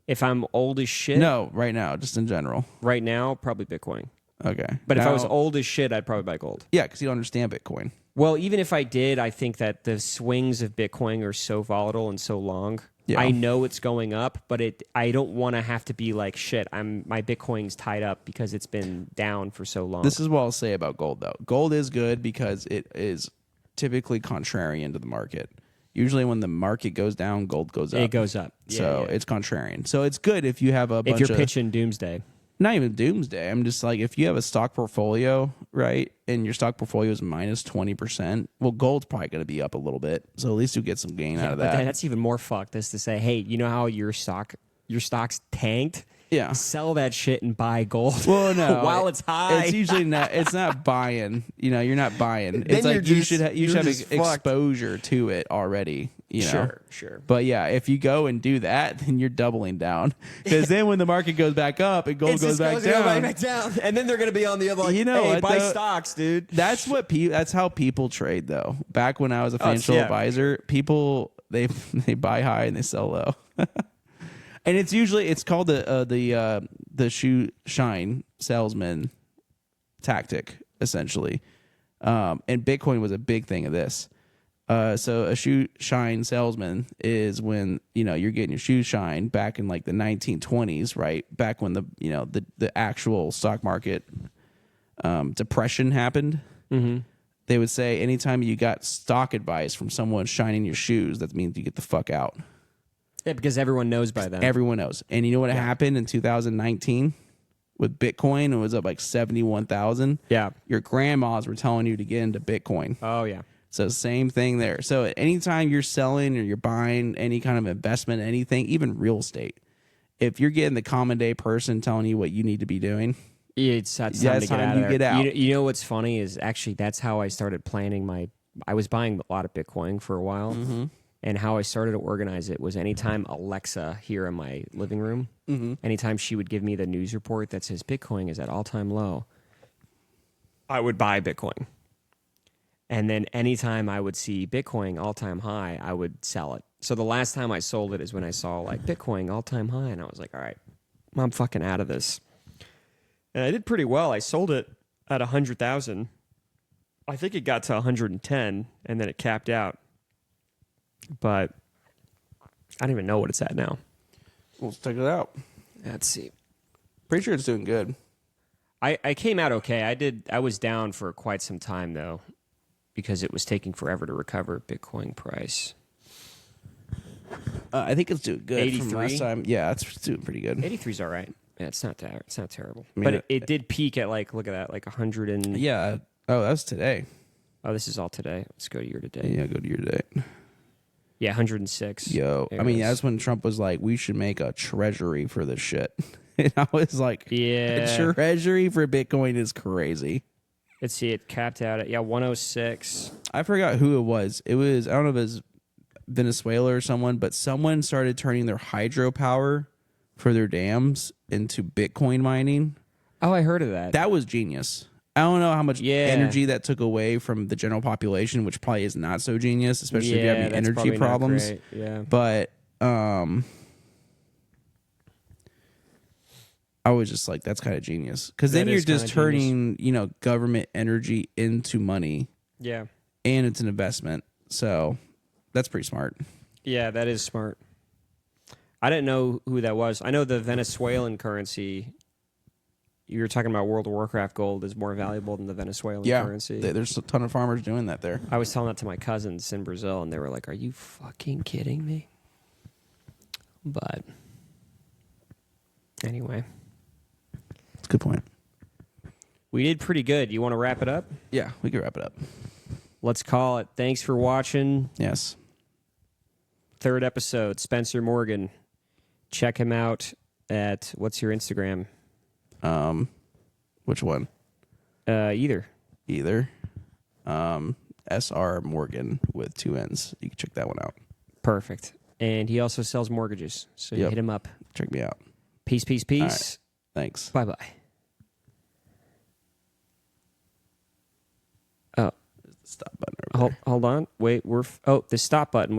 If I'm old as shit, No, right now, just in general. right now, probably Bitcoin. Okay. But if I Now- was old as shit, I'd probably buy gold. Yeah, because you don't understand Bitcoin. Well, even if I did, I think that the swings of Bitcoin are so volatile and so long. Yeah. I know it's going up, but I don't want to have to be like shit. My Bitcoin's tied up because it's been down for so long. This is what I'll say about gold, though. Gold is good because it is typically contrarian to the market. Usually, when the market goes down, gold goes up. It goes up. So Yeah. it's contrarian. So it's good if you have a if bunch you're of pitching doomsday. not even doomsday. I'm just like, if you have a stock portfolio, right, and your stock portfolio is minus 20%, well, gold's probably going to be up a little bit. So at least you get some gain out of But that. that's even more fucked. Is to say, hey, you know how your stock's tanked? Yeah. Sell that shit and buy gold. Well, no, while it's high. It's usually not. It's not buying. You're not buying. It's Then like you're you just- should you you're should have just fucked. exposure to it already. Sure. But yeah, if you go and do that, then you're doubling down. Because then when the market goes back up and gold It's goes just back gonna go down, back down, and then they're gonna be on the other. Like, You know hey, what, buy though? stocks, dude. that's what that's how people trade though. Back when I was a financial yeah. advisor, people they buy high and they sell low. And it's called the shoe shine salesman tactic essentially. And Bitcoin was a big thing of this. So a shoe shine salesman is when you're getting your shoes shine back in like the 1920s, right? Back when the actual stock market depression happened. Mm-hmm. They would say anytime you got stock advice from someone shining your shoes, that means you get the fuck out. Yeah, because everyone knows by then. Everyone knows. And you know what happened in 2019 with Bitcoin? It was up like 71,000. Yeah. Your grandmas were telling you to get into Bitcoin. Oh yeah. So same thing there. So anytime you're selling or you're buying any kind of investment, anything, even real estate, if you're getting the common day person telling you what you need to be doing, It's time Yeah, to it's get time out you of there. get out. You know what's funny is actually that's how I started planning I was buying a lot of Bitcoin for a while, and how I started to organize it was anytime Alexa here in my living room, anytime she would give me the news report that says Bitcoin is at all-time low, I would buy Bitcoin. And then anytime I would see Bitcoin all-time high, I would sell it. So the last time I sold it is when I saw like Bitcoin all-time high, and I was like, all right, I'm fucking out of this. And I did pretty well. I sold it at 100,000. I think it got to 110, and then it capped out. But I don't even know what it's at now. let's check it out. Let's see. Pretty sure it's doing good. I came out okay. I was down for quite some time though, because it was taking forever to recover Bitcoin price. I think it's doing good. From 83? last time. Yeah, it's doing pretty good. 83's all right. Yeah, it's not terrible. mean, but it did peak at like, look at that, like 100 and Yeah. Oh, that's today. Oh, this is all today. Let's go to year to date. Yeah, go to year to date. Yeah, 106. Yo, There I it mean, is. that's when Trump was like, we should make a treasury for this shit. And I was like, Yeah. a treasury for Bitcoin is crazy. Let's see, it capped out at 106. I forgot who it was. I don't know if it was Venezuela or someone, but someone started turning their hydropower for their dams into Bitcoin mining. Oh, I heard of that. That was genius. I don't know how much Yeah. energy that took away from the general population, which probably is not so genius, especially if you have any that's energy probably not problems. great. Yeah. But I was just like, that's kind of genius. Because then That you're is just kinda turning, government energy into money, Yeah. and it's an investment. So that's pretty smart. Yeah, that is smart. I didn't know who that was. I know the Venezuelan currency. You were talking about World of Warcraft gold is more valuable than the Venezuelan currency. There's a ton of farmers doing that there. I was telling that to my cousins in Brazil, and they were like, "Are you fucking kidding me?" But anyway, That's a good point. we did pretty good. You want to wrap it up? Yeah, we can wrap it up. Let's call it. Thanks for watching. Yes. 3rd episode, Spencer Morgan. Check him out at, what's your Instagram? Which one? Either. SR Morgan with 2 N's. You can check that one out. Perfect. And he also sells mortgages, so you Yep. hit him up. Check me out. Peace, peace, peace. Thanks. Bye-bye. Oh, Stop button over there. hold on. Wait, the stop button would